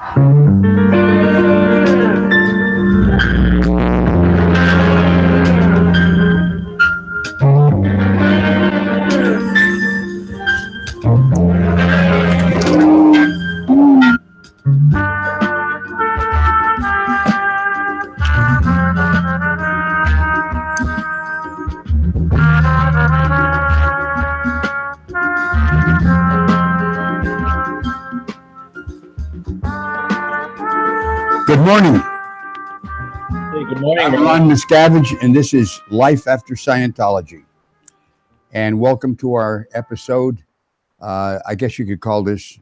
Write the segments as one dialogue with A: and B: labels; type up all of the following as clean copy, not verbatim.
A: Good morning.
B: Hey, good morning.
A: I'm Ron Miscavige, and this is Life After Scientology. And welcome to our episode. I guess you could call this,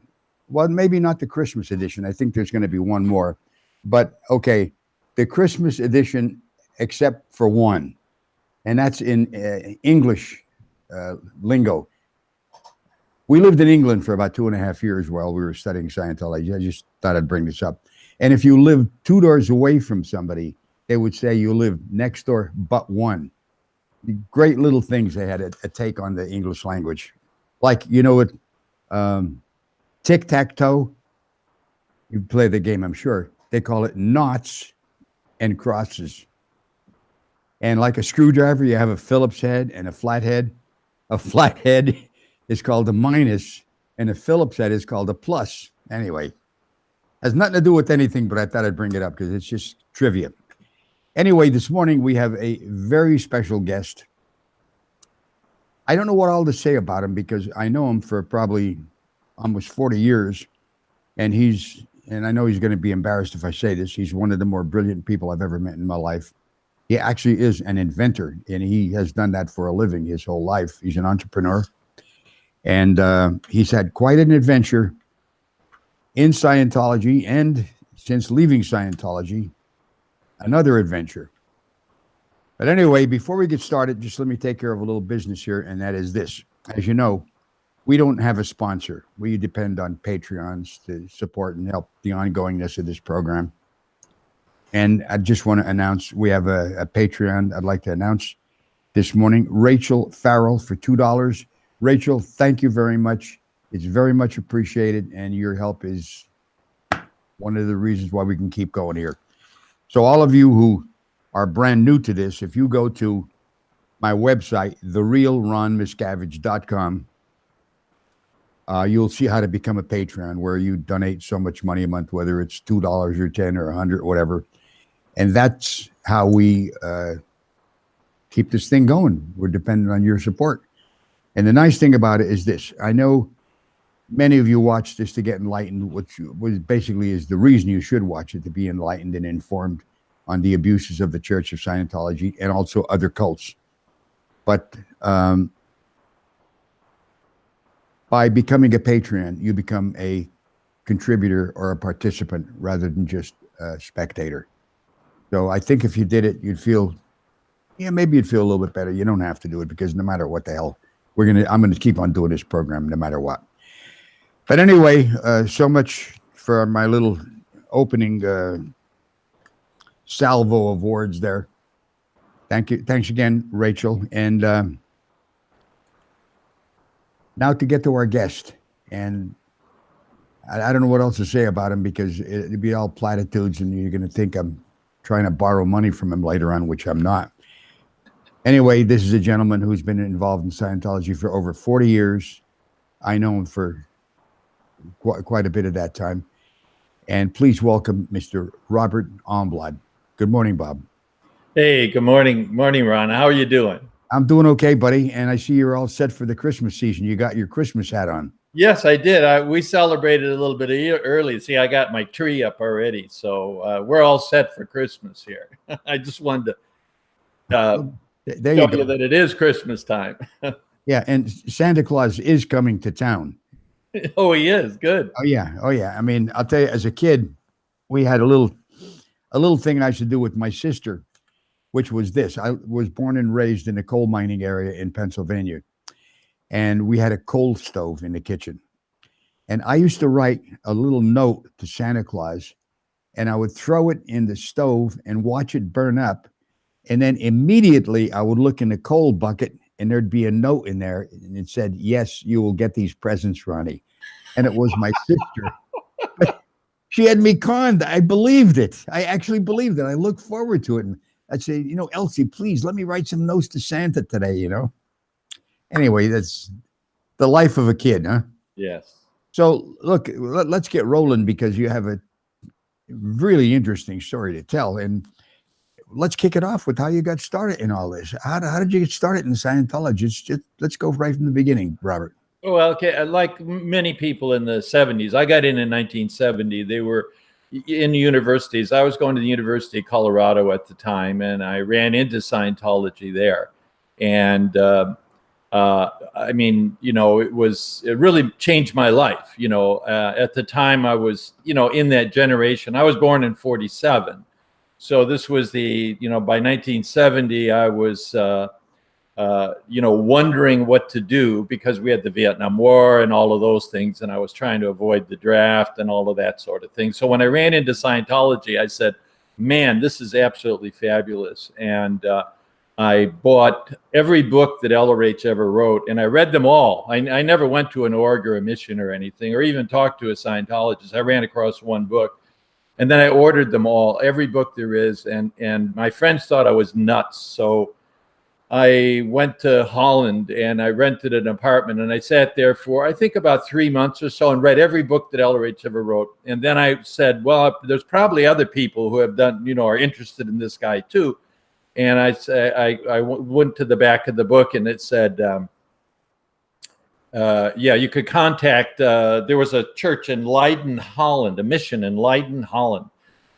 A: well, maybe not the Christmas edition. I think there's going to be one more. But, okay, the Christmas edition, except for one. And that's in English lingo. We lived in England for about 2.5 years while we were studying Scientology. I just thought I'd bring this up. And if you live 2 doors away from somebody, they would say you live next door but one. Great little things they had a take on the English language. Like, you know what, tic-tac-toe, you play the game, I'm sure. They call it knots and crosses. And like a screwdriver, you have a Phillips head and a flathead. A flathead is called a minus, and a Phillips head is called a plus. Anyway. Has nothing to do with anything, but I thought I'd bring it up because it's just trivia. Anyway, this morning we have a very special guest. I don't know what all to say about him because I know him for probably almost 40 years. And I know he's going to be embarrassed if I say this, he's one of the more brilliant people I've ever met in my life. He actually is an inventor, and he has done that for a living his whole life. He's an entrepreneur. And he's had quite an adventure in Scientology, and since leaving Scientology, another adventure. But anyway, before we get started, just let me take care of a little business here, and that is this. As you know, we don't have a sponsor. We depend on Patreons to support and help the ongoingness of this program. And I just want to announce we have a Patreon I'd like to announce this morning. Rachel Farrell for $2. Rachel, thank you very much. It's very much appreciated, and your help is one of the reasons why we can keep going here. So all of you who are brand new to this, if you go to my website, therealronmiscavige.com, you'll see how to become a Patreon, where you donate so much money a month, whether it's $2 or $10 or $100, whatever. And that's how we keep this thing going. We're dependent on your support. And the nice thing about it is this. I know many of you watch this to get enlightened, which was basically is the reason you should watch it, to be enlightened and informed on the abuses of the Church of Scientology and also other cults. But by becoming a Patreon, you become a contributor or a participant rather than just a spectator. So I think if you did it, you'd feel, maybe you'd feel a little bit better. You don't have to do it because no matter what the hell, I'm going to keep on doing this program no matter what. But anyway, so much for my little opening salvo of words there. Thank you. Thanks again, Rachel. And now to get to our guest. And I don't know what else to say about him because it'd be all platitudes and you're going to think I'm trying to borrow money from him later on, which I'm not. Anyway, this is a gentleman who's been involved in Scientology for over 40 years. I know him for quite a bit of that time. And please welcome Mr. Robert Almblad. Good morning, Bob.
B: Hey, good morning. Morning, Ron. How are you doing?
A: I'm doing okay, buddy. And I see you're all set for the Christmas season. You got your Christmas hat on.
B: Yes, I did. We celebrated a little bit early. See, I got my tree up already. So we're all set for Christmas here. I just wanted to show you that it is Christmas time.
A: Yeah, and Santa Claus is coming to town.
B: Oh, he is. Good.
A: Oh, yeah. I mean, I'll tell you, as a kid, we had a little thing I used to do with my sister, which was this. I was born and raised in a coal mining area in Pennsylvania, and we had a coal stove in the kitchen. And I used to write a little note to Santa Claus, and I would throw it in the stove and watch it burn up. And then immediately I would look in the coal bucket, and there'd be a note in there, and it said, "Yes, you will get these presents, Ronnie." And it was my sister. She had me conned. I believed it. I actually believed it. I looked forward to it. And I'd say, Elsie, please let me write some notes to Santa today, Anyway, that's the life of a kid, huh?
B: Yes.
A: So look, let's get rolling because you have a really interesting story to tell. And let's kick it off with how you got started in all this. How did you get started in Scientology? Let's go right from the beginning, Robert.
B: Well, okay, like many people in the 70s, I got in 1970. They were in universities. I was going to the University of Colorado at the time, and I ran into Scientology there. And I mean, it really changed my life. At the time I was, in that generation. I was born in 47. So this was by 1970, I was, wondering what to do because we had the Vietnam War and all of those things. And I was trying to avoid the draft and all of that sort of thing. So when I ran into Scientology, I said, man, this is absolutely fabulous. And I bought every book that LRH ever wrote, and I read them all. I never went to an org or a mission or anything, or even talked to a Scientologist. I ran across one book, and then I ordered them all, every book there is, and my friends thought I was nuts. So I went to Holland, and I rented an apartment, and I sat there for, I think, about 3 months or so and read every book that LRH ever wrote. And then I said, well, there's probably other people who have done, are interested in this guy too. And I went to the back of the book, and it said, yeah, you could contact, there was a church in Leiden, Holland, a mission in Leiden, Holland.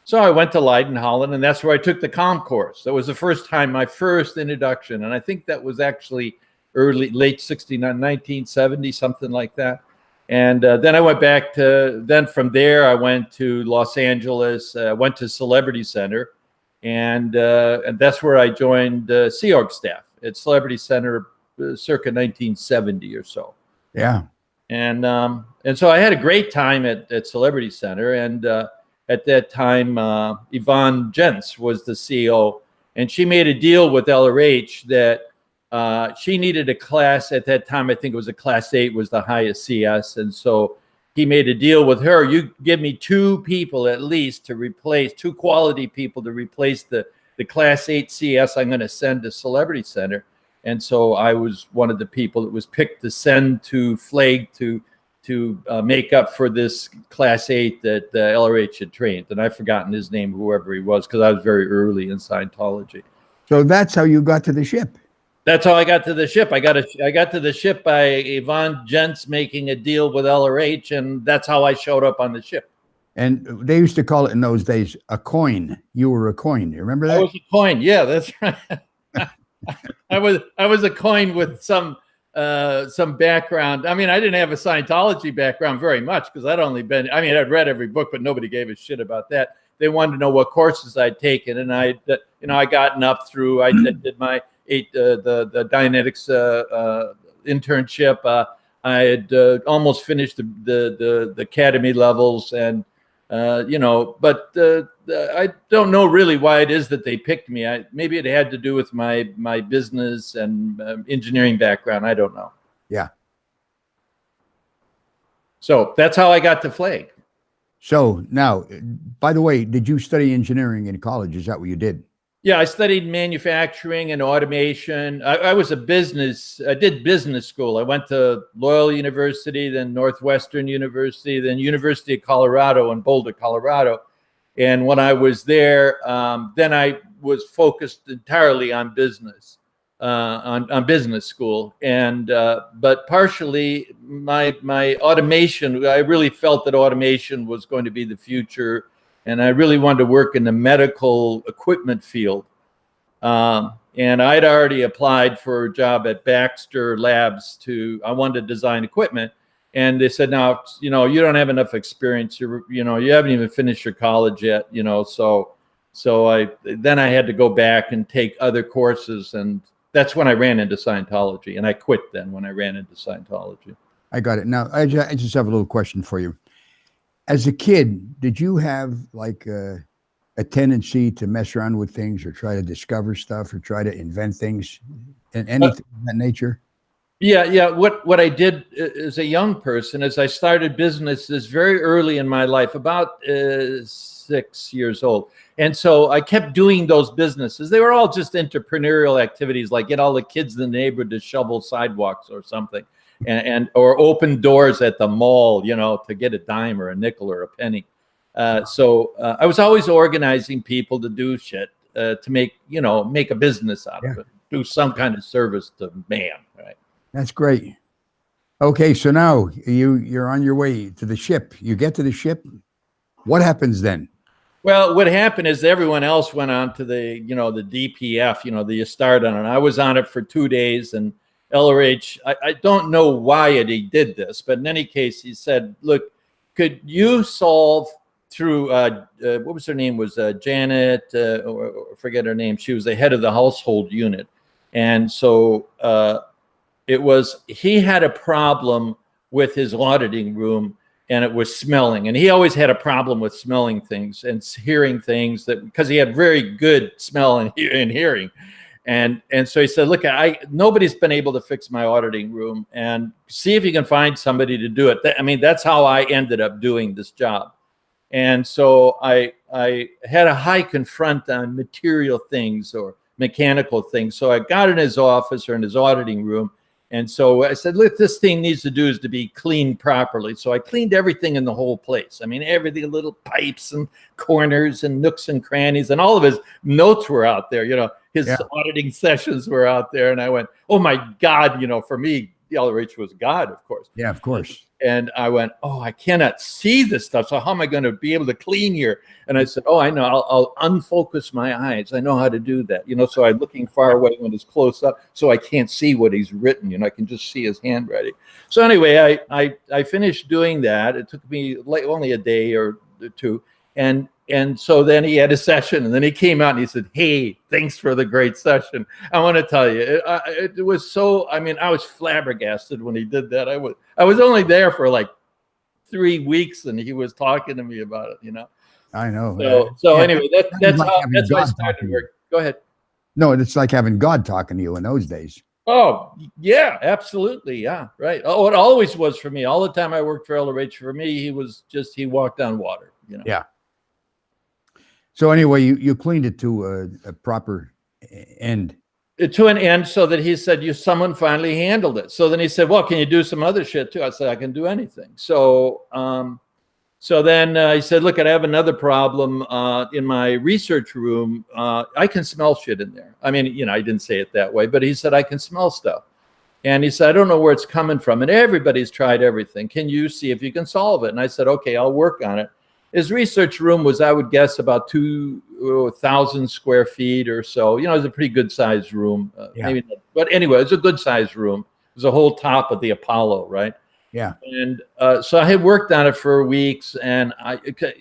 B: So I went to Leiden, Holland, and that's where I took the comm course. That was the first time, my first introduction. And I think that was actually late 69, 1970, something like that. And then I went back then from there, I went to Los Angeles, went to Celebrity Center. And that's where I joined Sea Org staff at Celebrity Center circa 1970 or so.
A: Yeah.
B: And so I had a great time at Celebrity Center. And at that time, Yvonne Jentz was the CEO. And she made a deal with LRH that she needed a class at that time. I think it was a class 8 was the highest CS. And so he made a deal with her. You give me 2 people at least to replace, 2 quality people to replace the class 8 CS I'm going to send to Celebrity Center. And so I was one of the people that was picked to send to Flag to make up for this class 8 that LRH had trained. And I've forgotten his name, whoever he was, because I was very early in Scientology.
A: So that's how you got to the ship.
B: That's how I got to the ship. I got to the ship by Yvonne Jentz making a deal with LRH, and that's how I showed up on the ship.
A: And they used to call it in those days a coin. You were a coin. You remember that?
B: I was a coin. Yeah, that's right. I was a coin with some background. I mean, I didn't have a Scientology background very much because I'd read every book, but nobody gave a shit about that. They wanted to know what courses I'd taken, and I gotten up through. I did my the Dianetics internship. I had almost finished the academy levels, and but I don't know really why it is that they picked me. Maybe it had to do with my business and engineering background. I don't know.
A: Yeah.
B: So that's how I got to Flag. So
A: now, by the way, did you study engineering in college? Is that what you did?
B: Yeah, I studied manufacturing and automation. I did business school. I went to Loyola University, then Northwestern University, then University of Colorado in Boulder, Colorado. And when I was there, then I was focused entirely on business, on business school. And but partially my automation, I really felt that automation was going to be the future. And I really wanted to work in the medical equipment field. And I'd already applied for a job at Baxter Labs I wanted to design equipment. And they said, now, you don't have enough experience. You haven't even finished your college yet, So then I had to go back and take other courses. And that's when I ran into Scientology. And I quit then when I ran into Scientology.
A: I got it. Now, I just have a little question for you. As a kid, did you have like a tendency to mess around with things or try to discover stuff or try to invent things and anything of that nature?
B: Yeah. What I did as a young person is I started businesses very early in my life, about 6 years old. And so I kept doing those businesses. They were all just entrepreneurial activities, like get all the kids in the neighborhood to shovel sidewalks or something, and or open doors at the mall, to get a dime or a nickel or a penny. So I was always organizing people to do shit, to make a business out of it, do some kind of service to man, right?
A: That's great. Okay, so now you're on your way to the ship. You get to the ship. What happens then?
B: Well, what happened is everyone else went on to the DPF, the start on it. I was on it for 2 days, and LRH, I don't know why he did this, but in any case, he said, look, could you solve through, what was her name? Was Janet, or forget her name. She was the head of the household unit. And so he had a problem with his auditing room, and it was smelling. And he always had a problem with smelling things and hearing things, because he had very good smell and hearing. And so he said, look, nobody's been able to fix my auditing room, and see if you can find somebody to do it. That's how I ended up doing this job. And so I had a high confront on material things or mechanical things. So I got in his office or in his auditing room. And so I said, look, this thing needs to do is to be cleaned properly. So I cleaned everything in the whole place. Everything, little pipes and corners and nooks and crannies, and all of his notes were out there. His auditing sessions were out there. And I went, oh my God, for me, the LRH was God, of course.
A: Yeah, of course.
B: And I went, oh, I cannot see this stuff. So how am I going to be able to clean here? And I said, oh, I know. I'll unfocus my eyes. I know how to do that. So I'm looking far away when it's close up, so I can't see what he's written. I can just see his handwriting. So anyway, I finished doing that. It took me only a day or two. And so then he had a session, and then he came out and he said, hey, thanks for the great session. I want to tell you, it was so, I was flabbergasted when he did that. I was only there for like 3 weeks, and he was talking to me about it,
A: I know.
B: So anyway, that's how I started work. Go ahead.
A: No, it's like having God talking to you in those days.
B: Oh, yeah, absolutely. Yeah, right. Oh, it always was for me. All the time I worked for LRH, for me, he walked on water,
A: Yeah. So anyway, you cleaned it to a proper end.
B: To an end, so that he said, someone finally handled it. So then he said, well, can you do some other shit too? I said, I can do anything. So then he said, look, I have another problem in my research room. I can smell shit in there. I didn't say it that way, but he said, I can smell stuff. And he said, I don't know where it's coming from. And everybody's tried everything. Can you see if you can solve it? And I said, okay, I'll work on it. His research room was, I would guess, about 2,000 square feet or so. It was a pretty good sized room. Maybe not, but anyway, it was a good sized room. It was the whole top of the Apollo, right?
A: Yeah.
B: And so I had worked on it for weeks, and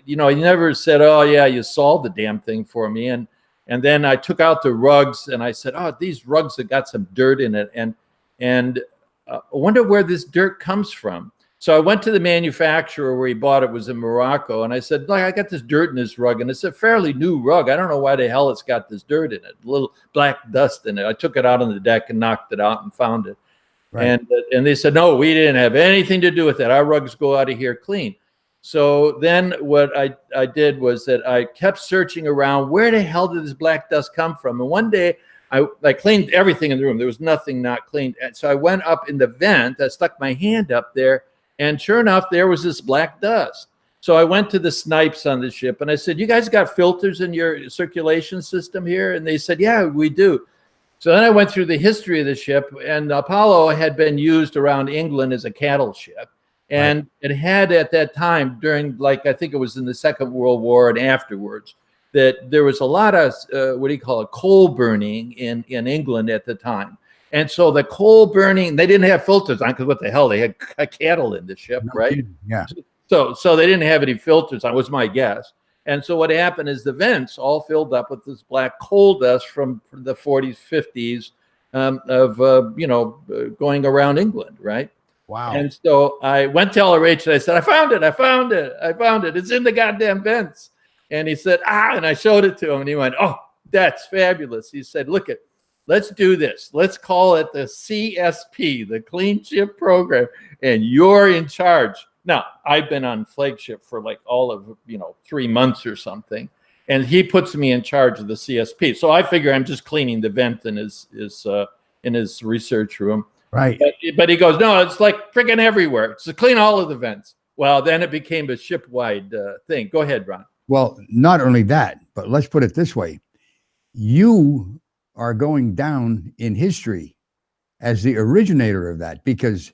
B: he never said, oh yeah, you solved the damn thing for me. And then I took out the rugs, and I said, oh, these rugs have got some dirt in it, and I wonder where this dirt comes from. So I went to the manufacturer where he bought it, was in Morocco, and I said, look, I got this dirt in this rug, and it's a fairly new rug. I don't know why the hell it's got this dirt in it, a little black dust in it. I took it out on the deck and knocked it out and found it. Right. And they said, no, we didn't have anything to do with that. Our rugs go out of here clean. So then what I did was that I kept searching around, where the hell did this black dust come from? And one day I cleaned everything in the room. There was nothing not cleaned. And so I went up in the vent. I stuck my hand up there, and sure enough, there was this black dust. So I went to the snipes on the ship, and I said, you guys got filters in your circulation system here? And they said, yeah, we do. So then I went through the history of the ship, and Apollo had been used around England as a cattle ship. And it had, at that time, during, I think it was in the Second World War and afterwards, that there was a lot of, coal burning in England at the time. And so the coal burning, they didn't have filters on, because what the hell, they had cattle in the ship, right?
A: Yeah.
B: So they didn't have any filters on, was my guess. And so what happened is the vents all filled up with this black coal dust from the 40s, 50s of going around England, right?
A: Wow.
B: And so I went to LRH and I said, I found it. It's in the goddamn vents. And he said, and I showed it to him, and he went, oh, that's fabulous. He said, look, let's do this. Let's call it the CSP, the Clean Ship Program, and you're in charge. Now, I've been on flagship for like all of, 3 months or something, and he puts me in charge of the CSP. So I figure I'm just cleaning the vent in his research room.
A: Right.
B: But he goes, no, it's like freaking everywhere. It's to clean all of the vents. Well, then it became a ship-wide thing. Go ahead, Ron.
A: Well, not only that, but let's put it this way. You are going down in history as the originator of that, because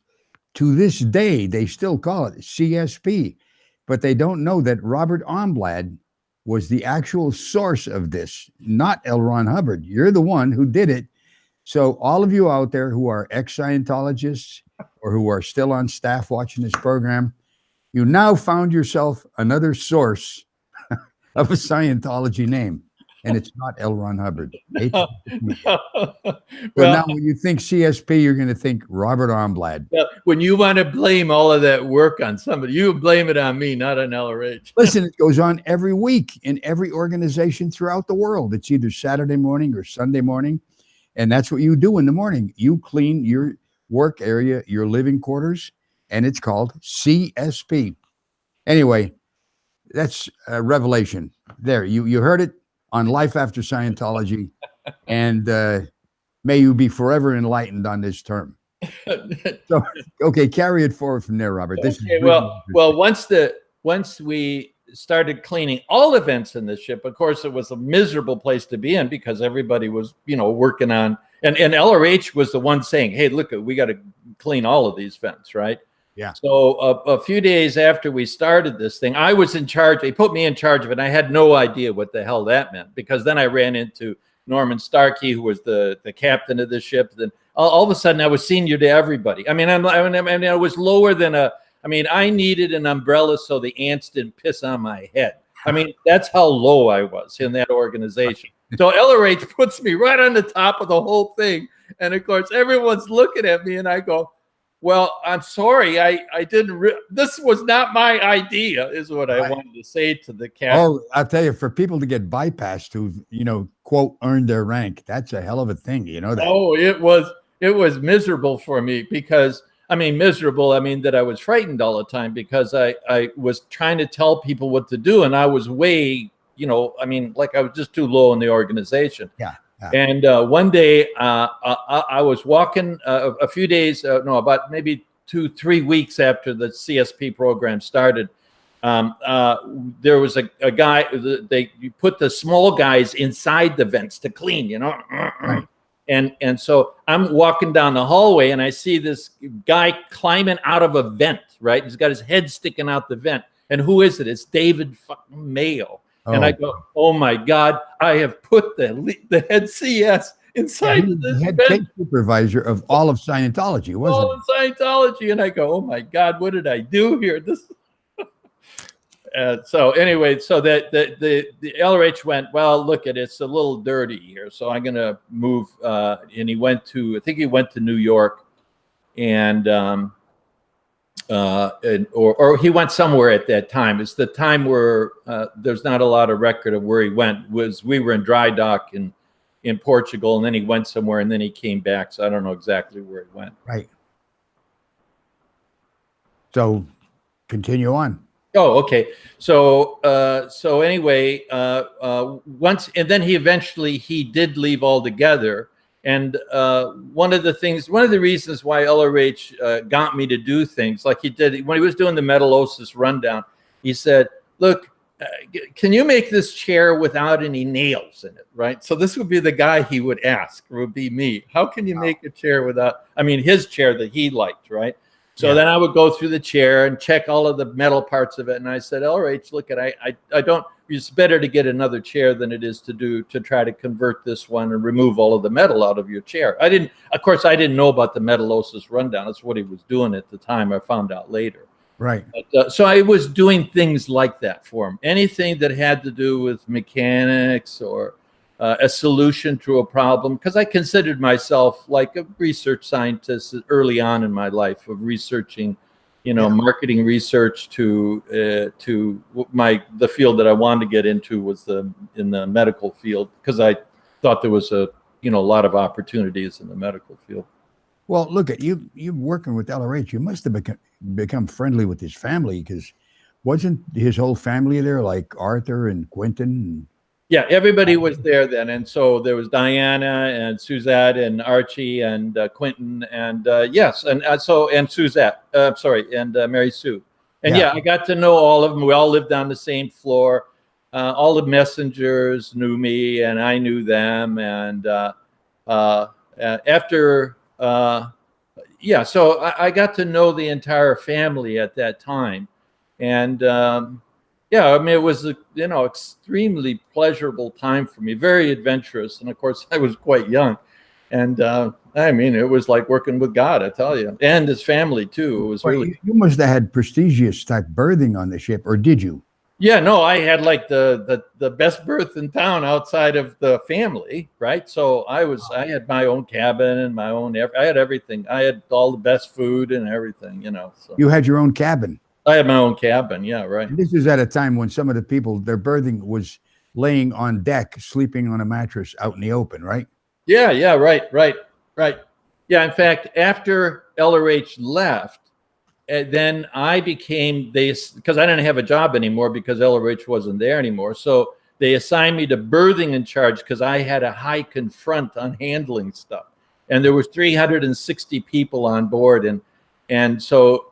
A: to this day, they still call it CSP, but they don't know that Robert Almblad was the actual source of this, not L. Ron Hubbard. You're the one who did it. So all of you out there who are ex-Scientologists or who are still on staff watching this program, you now found yourself another source of a Scientology name, and it's not L. Ron Hubbard. So now when you think CSP, you're going to think Robert Almblad.
B: When you want to blame all of that work on somebody, you blame it on me, not on LRH.
A: Listen, it goes on every week in every organization throughout the world. It's either Saturday morning or Sunday morning, and that's what you do in the morning. You clean your work area, your living quarters, and it's called CSP. Anyway, that's a revelation. There, you heard it on Life After Scientology, and may you be forever enlightened on this term. So, okay, carry it forward from there, Robert. This
B: okay,
A: is really
B: well, once we started cleaning all the vents in the ship, of course, it was a miserable place to be in because everybody was, working on, and LRH was the one saying, hey, look, we got to clean all of these vents, right?
A: Yeah.
B: So a few days after we started this thing, I was in charge. They put me in charge of it. And I had no idea what the hell that meant, because then I ran into Norman Starkey, who was the captain of the ship. Then all of a sudden I was senior to everybody. I mean, I was lower than I needed an umbrella so the ants didn't piss on my head. I mean, that's how low I was in that organization. So LRH puts me right on the top of the whole thing. And of course, everyone's looking at me and I go, well, I'm sorry, I didn't. This was not my idea, is what I wanted to say to the captain.
A: Oh, I'll tell you, for people to get bypassed who've, quote, earned their rank, that's a hell of a thing. You know that?
B: Oh, it was miserable for me because, miserable. That I was frightened all the time because I was trying to tell people what to do, and I was way, like I was just too low in the organization.
A: Yeah.
B: And one day I was walking a few days, about maybe 2-3 weeks after the CSP program started. There was a guy, you put the small guys inside the vents to clean,
A: Right.
B: And so I'm walking down the hallway and I see this guy climbing out of a vent, right? He's got his head sticking out the vent. And who is it? It's David fucking Mayo. And I go, oh my God, I have put the head CS inside of this
A: head
B: vent.
A: supervisor of all of Scientology, wasn't
B: All of Scientology. And I go, oh my God, what did I do here? So anyway, so that the LRH went, well, look at it, it's a little dirty here. So I'm going to move. And he went to New York and, or he went somewhere at that time. It's the time where there's not a lot of record of where he went. We were in dry dock in Portugal, and then he went somewhere, and then he came back. So I don't know exactly where he went.
A: Right. So continue on.
B: Oh, okay. So anyway, once, and then he did leave altogether. And one of the reasons why LRH got me to do things like he did when he was doing the metallosis rundown, he said, look, can you make this chair without any nails in it, right? So this would be the guy he would ask, would be me. How can you make a chair without, his chair that he liked, right? So then I would go through the chair and check all of the metal parts of it. And I said, LRH, look, I don't, it's better to get another chair than it is to try to convert this one and remove all of the metal out of your chair. I didn't know about the metallosis rundown. That's what he was doing at the time. I found out later.
A: Right.
B: But, so I was doing things like that for him. Anything that had to do with mechanics or a solution to a problem, because I considered myself like a research scientist early on in my life of researching, marketing research to the field that I wanted to get into was in the medical field, because I thought there was a a lot of opportunities in the medical field.
A: Well, look at you. You working with LRH. You must have become friendly with his family, because wasn't his whole family there, like Arthur and Quentin?
B: Yeah, everybody was there then, and so there was Diana and Suzette and Archie and Quentin and yes, and Suzette. And Mary Sue. And yeah, I got to know all of them. We all lived on the same floor. All the messengers knew me, and I knew them. And so I got to know the entire family at that time, and I mean, it was a extremely pleasurable time for me, very adventurous, and of course I was quite young, and I mean, it was like working with God, I tell you, and his family too. It was really.
A: You must have had prestigious type birthing on the ship, or did you?
B: Yeah, no, I had like the best berth in town outside of the family, right? So I had my own cabin and my own. I had everything. I had all the best food and everything, So
A: you had your own cabin.
B: I had my own cabin. Yeah, right.
A: And this is at a time when some of the people, their berthing was laying on deck, sleeping on a mattress out in the open, right?
B: Yeah, right. Yeah, in fact, after LRH left, then I became because I didn't have a job anymore because LRH wasn't there anymore. So they assigned me to berthing in charge because I had a high confront on handling stuff, and there was 360 people on board, and so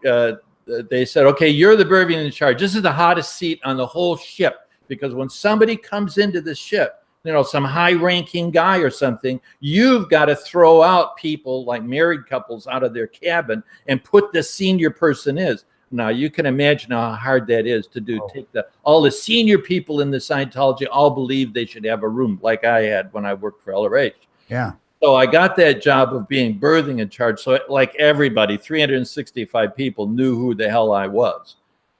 B: they said, okay, you're the berthing in charge. This is the hottest seat on the whole ship, because when somebody comes into the ship, some high-ranking guy or something, you've got to throw out people like married couples out of their cabin and put the senior person in. Now, you can imagine how hard that is to do. All the senior people in the Scientology all believe they should have a room like I had when I worked for LRH.
A: Yeah.
B: So I got that job of being berthing in charge. So like everybody, 365 people knew who the hell I was.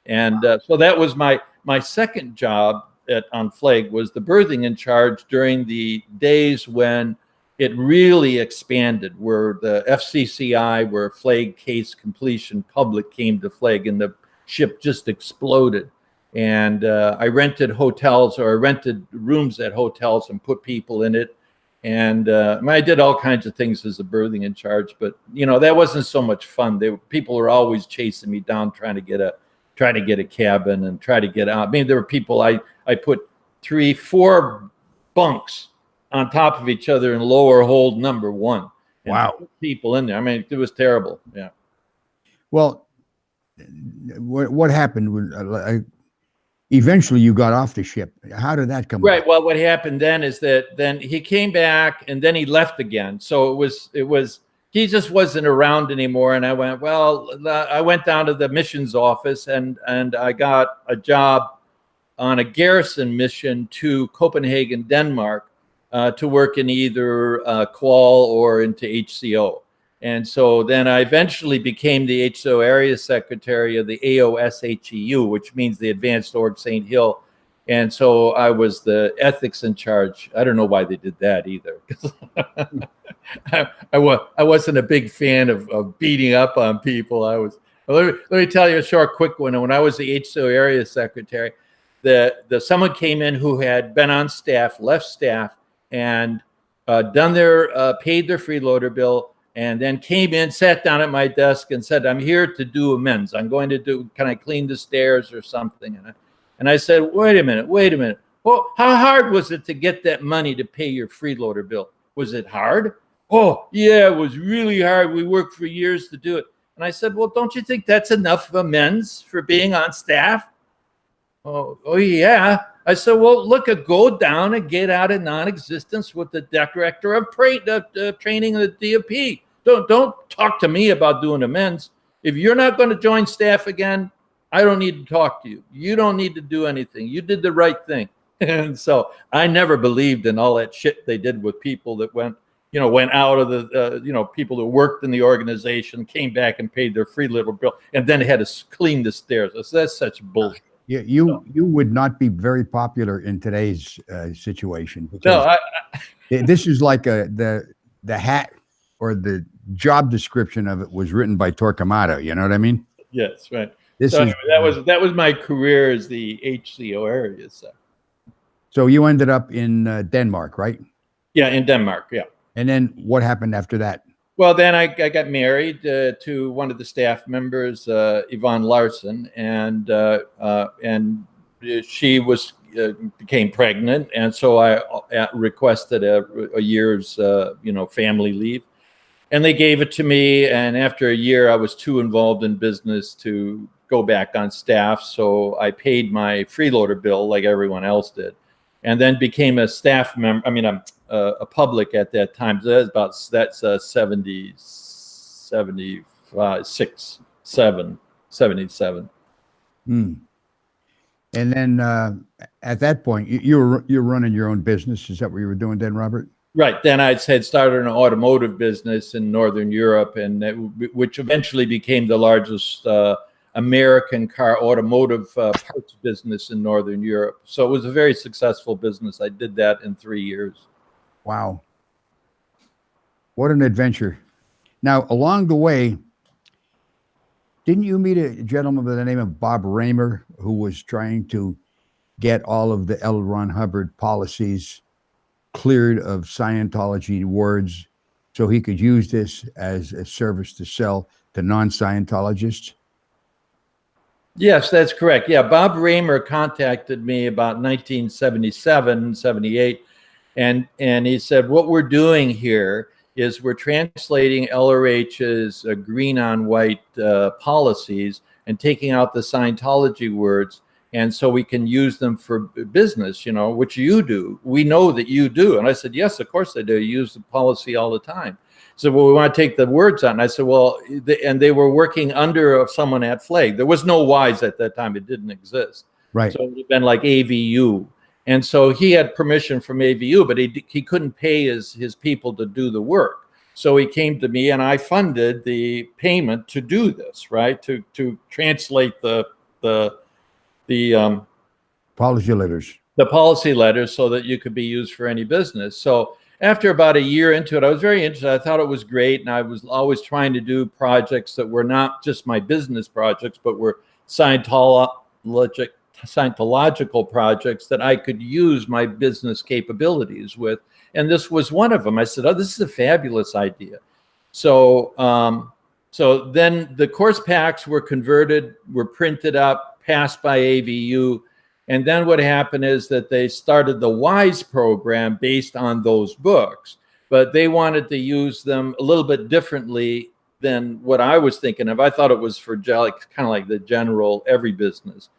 B: And so that was my second job on Flag, was the berthing in charge during the days when it really expanded, where the FCCI, where Flag Case Completion Public came to Flag, and the ship just exploded. And I rented hotels, or I rented rooms at hotels and put people in it. And I did all kinds of things as a berthing in charge, but that wasn't so much fun. People were always chasing me down, trying to get a cabin and try to get out. I mean, there were people, I put 3-4 bunks on top of each other in lower hold number 1.
A: Wow.
B: People in there. I mean, it was terrible. Yeah.
A: Well, what happened when eventually you got off the ship? How did that come
B: Right.
A: about?
B: Well, what happened then is that then he came back and then he left again. So it was he just wasn't around anymore. And I went, I went down to the missions office and I got a job on a garrison mission to Copenhagen, Denmark, to work in either Qual or into HCO. And so then I eventually became the HCO area secretary of the AOSHEU, which means the Advanced Org St. Hill. And so I was the ethics in charge. I don't know why they did that either. I wasn't a big fan of beating up on people. Let me tell you a short, quick one. When I was the HCO area secretary, someone came in who had been on staff, left staff, and paid their freeloader bill, and then came in, sat down at my desk, and said, "I'm here to do amends. Can I clean the stairs or something?" And I said, wait a minute. Well, how hard was it to get that money to pay your freeloader bill? Was it hard? Oh, yeah, it was really hard. We worked for years to do it. And I said, well, don't you think that's enough of amends for being on staff? Oh yeah. I said, well, look, go down and get out of non-existence with the director of training of the DFP. Don't talk to me about doing amends. If you're not going to join staff again, I don't need to talk to you. You don't need to do anything. You did the right thing. And so I never believed in all that shit they did with people that went out of the, people that worked in the organization, came back and paid their free little bill, and then had to clean the stairs. That's such bullshit.
A: Yeah, you would not be very popular in today's situation.
B: No,
A: this is like the hat or the job description of it was written by Torquemada. You know what I mean?
B: Yes, right.
A: Anyway,
B: that was my career as the HCO area. So
A: you ended up in Denmark, right?
B: Yeah, in Denmark. Yeah.
A: And then what happened after that?
B: Well, then I got married to one of the staff members, Yvonne Larson, and she became pregnant, and so I requested a year's family leave, and they gave it to me. And after a year, I was too involved in business to go back on staff, so I paid my freeloader bill like everyone else did, and then became a staff member. I mean, I'm a public at that time. So that's 77.
A: And then at that point, you're running your own business. Is that what you were doing then, Robert?
B: Right. Then I had started an automotive business in Northern Europe, and which eventually became the largest American car automotive parts business in Northern Europe. So it was a very successful business. I did that in 3 years.
A: Wow. What an adventure. Now, along the way, didn't you meet a gentleman by the name of Bob Raymer, who was trying to get all of the L. Ron Hubbard policies cleared of Scientology words so he could use this as a service to sell to non-Scientologists?
B: Yes, that's correct. Yeah, Bob Raymer contacted me about 1977, 78, and he said, what we're doing here is we're translating LRH's green on white policies and taking out the Scientology words, and so we can use them for business, which you do. We know that you do. And I said, yes, of course I do. You use the policy all the time. So, well, we want to take the words out. And I said, well, and they were working under someone at Flag. There was no WISE at that time. It didn't exist.
A: Right.
B: So it would have been like AVU. And so he had permission from AVU, but he couldn't pay his people to do the work. So he came to me, and I funded the payment to do this, right? To translate the
A: policy letters.
B: The policy letters so that you could be used for any business. So after about a year into it, I was very interested. I thought it was great, and I was always trying to do projects that were not just my business projects, but were Scientological projects that I could use my business capabilities with. And this was one of them. I said, oh, this is a fabulous idea. So so then the course packs were converted, were printed up, passed by AVU. And then what happened is that they started the WISE program based on those books, but they wanted to use them a little bit differently than what I was thinking of. I thought it was for kind of like the general every business,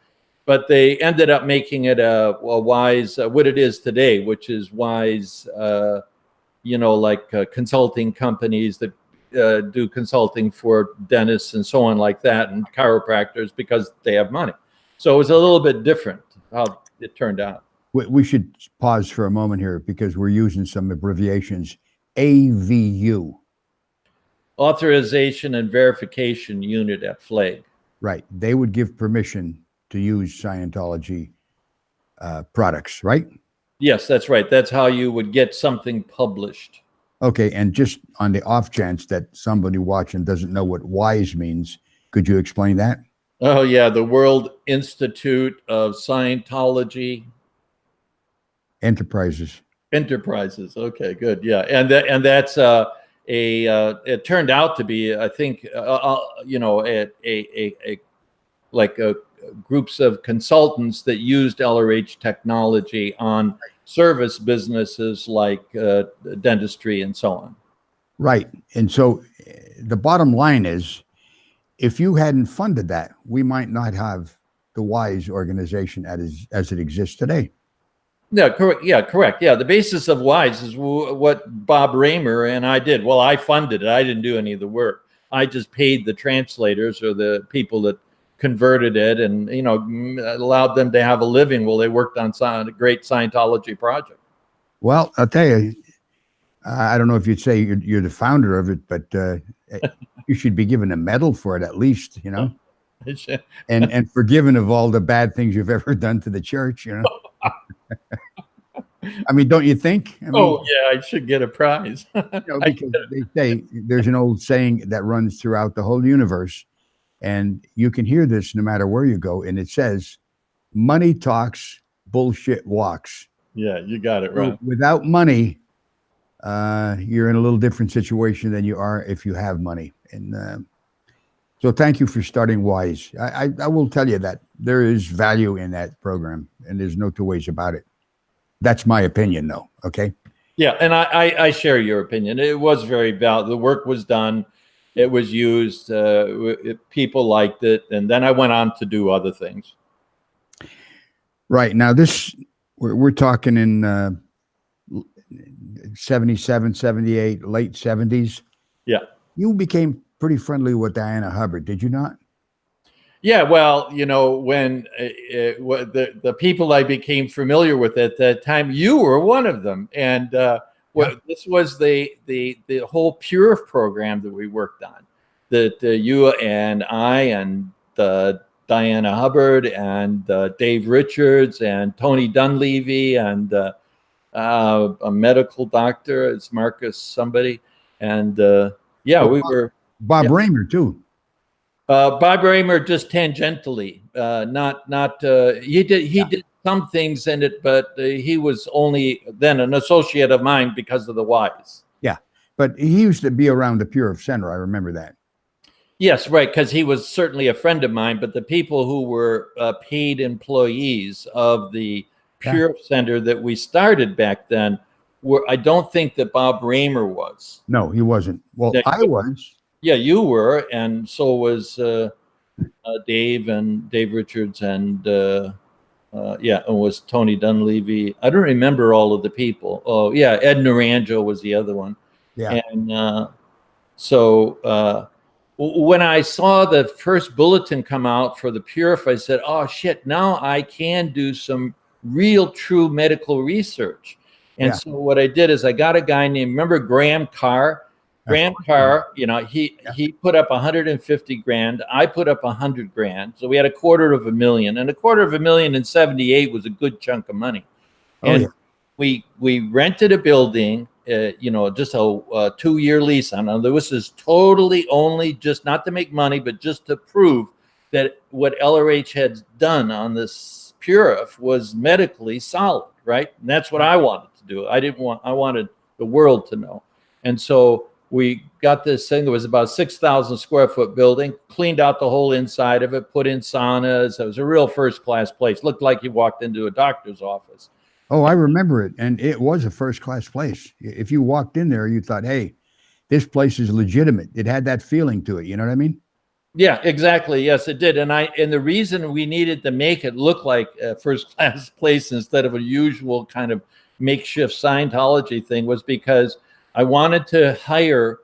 B: but they ended up making it a WISE, what it is today, which is WISE, consulting companies that do consulting for dentists and so on like that, and chiropractors, because they have money. So it was a little bit different how it turned out.
A: We should pause for a moment here because we're using some abbreviations. AVU.
B: Authorization and Verification Unit at Flag.
A: Right. They would give permission to use Scientology products, right?
B: Yes, that's right. That's how you would get something published.
A: Okay. And just on the off chance that somebody watching doesn't know what WISE means, could you explain that?
B: Oh, yeah. The World Institute of Scientology
A: Enterprises.
B: Okay, good. Yeah. And that's it turned out to be, I think, groups of consultants that used LRH technology on service businesses like dentistry and so on.
A: Right. And so the bottom line is, if you hadn't funded that, we might not have the WISE organization as it exists today.
B: Yeah, correct. Yeah, correct. Yeah, the basis of WISE is what Bob Raymer and I did. Well, I funded it. I didn't do any of the work. I just paid the translators or the people that converted it, and allowed them to have a living while they worked on a great Scientology project. Well,
A: I'll tell you, I don't know if you'd say you're the founder of it, but you should be given a medal for it at least, and forgiven of all the bad things you've ever done to the church, I mean, don't you think?
B: I should get a prize.
A: Because they say there's an old saying that runs throughout the whole universe, and you can hear this no matter where you go, and it says, money talks, bullshit walks.
B: Yeah, you got it right.
A: So without money, you're in a little different situation than you are if you have money. And so thank you for starting Wise. I will tell you that there is value in that program, and there's no two ways about it. That's my opinion, though. Okay.
B: Yeah, and I share your opinion. It was very valuable. The work was done. It was used. People liked it. And then I went on to do other things.
A: Right. Now, we're talking in 77, 78, late 70s.
B: Yeah.
A: You became pretty friendly with Diana Hubbard, did you not?
B: Yeah, well, when the people I became familiar with at that time, you were one of them, and this was the whole Pure program that we worked on, that you and I and Diana Hubbard and Dave Richards and Tony Dunleavy and a medical doctor, it's Marcus somebody, and we were
A: Bob Raymer too.
B: Bob Raymer just tangentially, he did some things in it, but he was only then an associate of mine because of the Wise.
A: Yeah, but he used to be around the Pure Center. I remember that.
B: Yes, right, because he was certainly a friend of mine. But the people who were paid employees of the Pure Center that we started back then I don't think that Bob Raymer was.
A: No, he wasn't. Well, I was.
B: Yeah, you were, and so was Dave and Dave Richards, and it was Tony Dunleavy. I don't remember all of the people. Oh, yeah, Ed Naranjo was the other one.
A: Yeah.
B: And when I saw the first bulletin come out for the Purif, I said, oh, shit, now I can do some real, true medical research. And so what I did is I got a guy named, remember Graham Carr? Graham Carr, he put up 150 grand. I put up 100 grand. So we had $250,000, and $250,000 in 78 was a good chunk of money. And we rented a building, just a 2-year lease on it. This is totally only just not to make money, but just to prove that what LRH had done on this Purif was medically solid, right? And that's what I wanted to do. I wanted the world to know. And so we got this thing. It was about 6,000 square foot building, cleaned out the whole inside of it, put in saunas. It was a real first class place. Looked like you walked into a doctor's office.
A: Oh, I remember it. And it was a first class place. If you walked in there, you thought, hey, this place is legitimate. It had that feeling to it. You know what I mean?
B: Yeah, exactly. Yes, it did. And the reason we needed to make it look like a first class place instead of a usual kind of makeshift Scientology thing was because I wanted to hire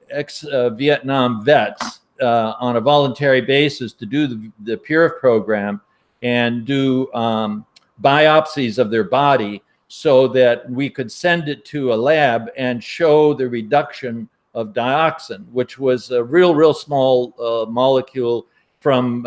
B: ex-Vietnam vets on a voluntary basis to do the Purif program and do biopsies of their body so that we could send it to a lab and show the reduction of dioxin, which was a real small molecule from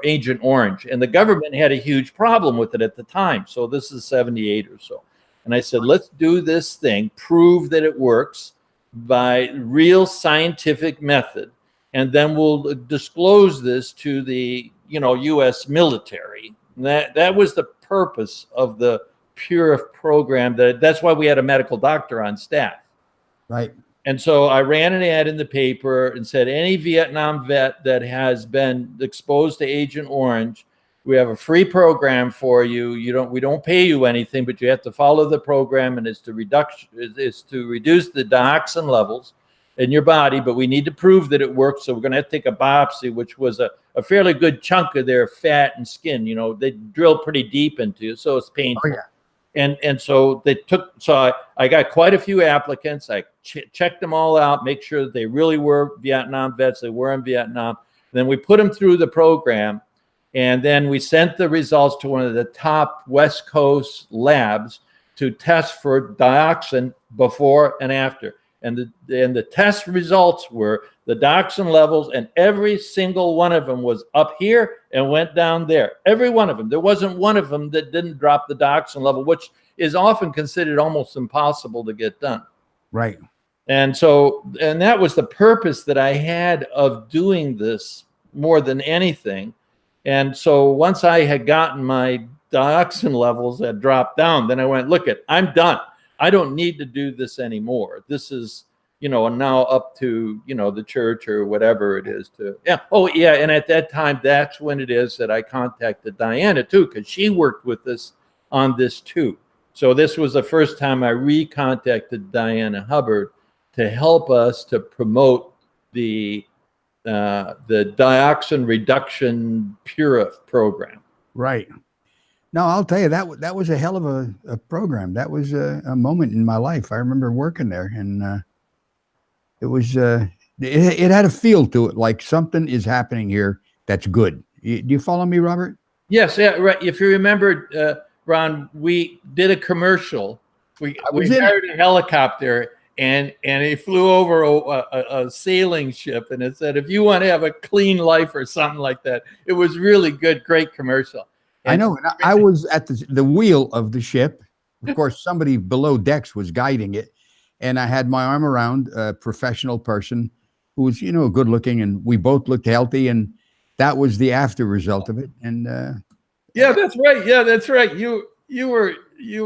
B: Agent Orange. And the government had a huge problem with it at the time. So this is 78 or so. And I said, let's do this thing, prove that it works by real scientific method. And then we'll disclose this to the, U.S. military. And that was the purpose of the Purif program. That's why we had a medical doctor on staff.
A: Right.
B: And so I ran an ad in the paper and said, any Vietnam vet that has been exposed to Agent Orange, we have a free program for you. We don't pay you anything, but you have to follow the program, and it's to reduce the dioxin levels in your body. But we need to prove that it works, so we're going to have to take a biopsy, which was a fairly good chunk of their fat and skin. They drill pretty deep into it, so it's painful. Oh, yeah. And so I got quite a few applicants. I checked them all out, make sure that they really were Vietnam vets. They were in Vietnam. Then we put them through the program. And then we sent the results to one of the top West Coast labs to test for dioxin before and after. And the test results were the dioxin levels, and every single one of them was up here and went down there. Every one of them. There wasn't one of them that didn't drop the dioxin level, which is often considered almost impossible to get done.
A: Right.
B: And that was the purpose that I had of doing this more than anything. And so once I had gotten my dioxin levels that dropped down, then I went, I'm done. I don't need to do this anymore. This is, now up to, the church or whatever it is to, yeah. Oh, yeah. And at that time, that's when it is that I contacted Diana too, because she worked with us on this too. So this was the first time I recontacted Diana Hubbard to help us to promote the dioxin reduction Purif program.
A: Right. No, I'll tell you, that was a hell of a program. That was a moment in my life. I remember working there, and it was it had a feel to it, like something is happening here that's good. Do you follow me, Robert?
B: Yes, yeah, right. If you remember, Ron, we did a commercial. We hired a helicopter, and it flew over a sailing ship, and it said, "If you want to have a clean life," or something like that. It was really good, great commercial.
A: And I know. And I was at the wheel of the ship. Of course, somebody below decks was guiding it, and I had my arm around a professional person who was, good looking, and we both looked healthy, and that was the after result of it. And
B: yeah, that's right. Yeah, that's right. You were.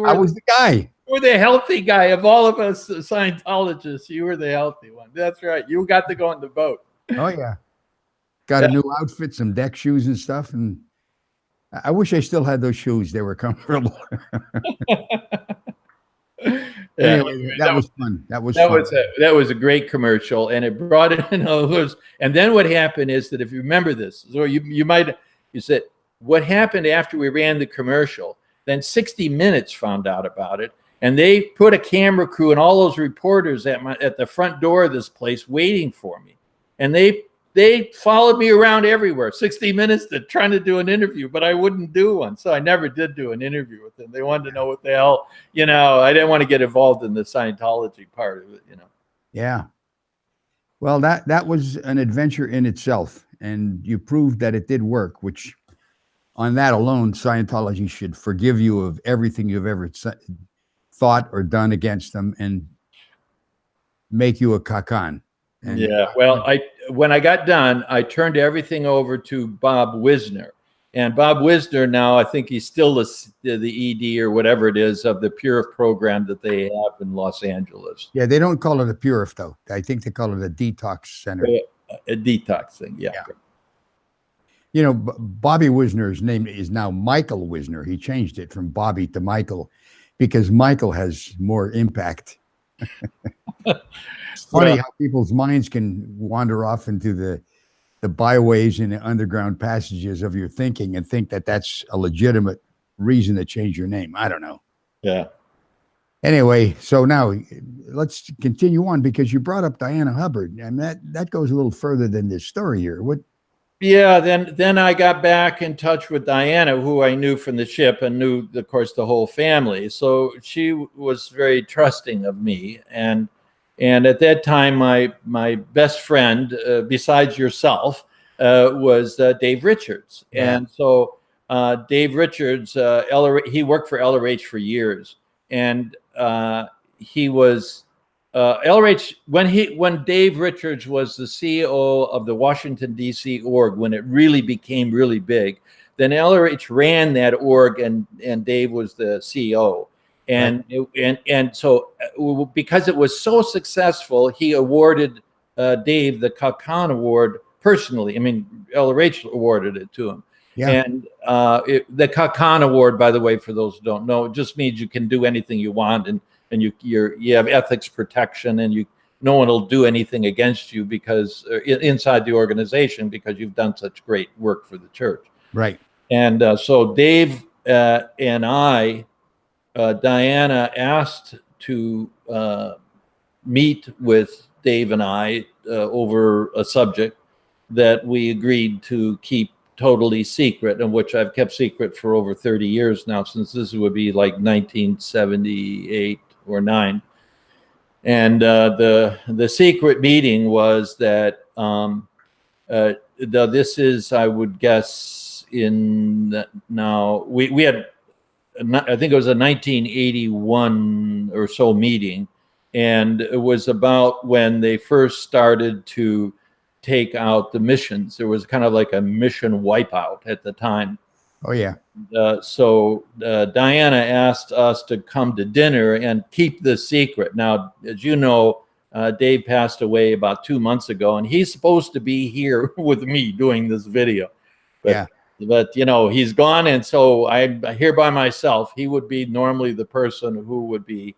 A: I was the guy.
B: You were the healthy guy of all of us Scientologists. You were the healthy one. That's right. You got to go on the boat.
A: Oh yeah, got a new outfit, some deck shoes and stuff, and I wish I still had those shoes. They were comfortable. Anyway, that was fun. That was
B: a great commercial, and it brought in all those. And then what happened is that, if you remember this, so you said what happened after we ran the commercial. Then 60 Minutes found out about it, and they put a camera crew and all those reporters at the front door of this place waiting for me, and they followed me around everywhere. 60 Minutes trying to do an interview, but I wouldn't do one. So I never did do an interview with them. They wanted to know what the hell, I didn't want to get involved in the Scientology part of it,
A: Yeah. Well, that was an adventure in itself. And you proved that it did work, which on that alone, Scientology should forgive you of everything you've ever thought or done against them and make you a kakan. And
B: yeah, well, when I got done, I turned everything over to Bob Wisner. And Bob Wisner now, I think he's still the ED or whatever it is of the Purif program that they have in Los Angeles.
A: Yeah, they don't call it a Purif, though. I think they call it a detox center.
B: A detox thing, yeah.
A: Bobby Wisner's name is now Michael Wisner. He changed it from Bobby to Michael because Michael has more impact. It's funny how people's minds can wander off into the byways and the underground passages of your thinking and think that that's a legitimate reason to change your name. I don't know.
B: Yeah.
A: Anyway, so now let's continue on, because you brought up Diana Hubbard, and that goes a little further than this story here. What?
B: Yeah, then I got back in touch with Diana, who I knew from the ship and knew, of course, the whole family. So she was very trusting of me, and at that time, my best friend, besides yourself, was Dave Richards. Yeah. And so Dave Richards, he worked for LRH for years, and he was LRH when Dave Richards was the CEO of the Washington D.C. org, when it really became really big. Then LRH ran that org, and Dave was the CEO. And so because it was so successful, he awarded Dave the Kakan Award personally. I mean, LRH awarded it to him. Yeah. And the Kakan Award, by the way, for those who don't know, it just means you can do anything you want, and you have ethics protection, and no one will do anything against you because inside the organization, because you've done such great work for the church.
A: Right.
B: And so Dave and I. Diana asked to meet with Dave and I over a subject that we agreed to keep totally secret, and which I've kept secret for over 30 years now, since this would be like 1978 or 9. And the secret meeting was that this is, I would guess, we had, I think it was a 1981 or so meeting, and it was about when they first started to take out the missions. There was kind of like a mission wipeout at the time.
A: Oh yeah.
B: Diana asked us to come to dinner and keep this secret. Now, as you know, Dave passed away about 2 months ago, and he's supposed to be here with me doing this video. But you know, he's gone, and so I'm here by myself. He would be normally the person who would be,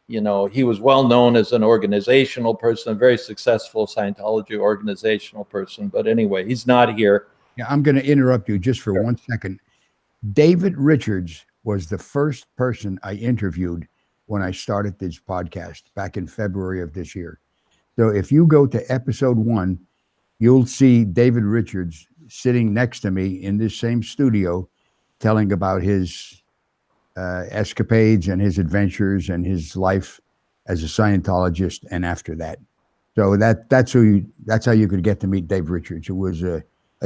B: you know, he was well known as an organizational person, a very successful Scientology organizational person. But anyway, he's not here.
A: Yeah, I'm going to interrupt you just for 1 second. David Richards was the first person I interviewed when I started this podcast back in February of this year. So if you go to episode 1, you'll see David Richards sitting next to me in this same studio telling about his escapades and his adventures and his life as a Scientologist and after that. So that's how you could get to meet Dave Richards, who was a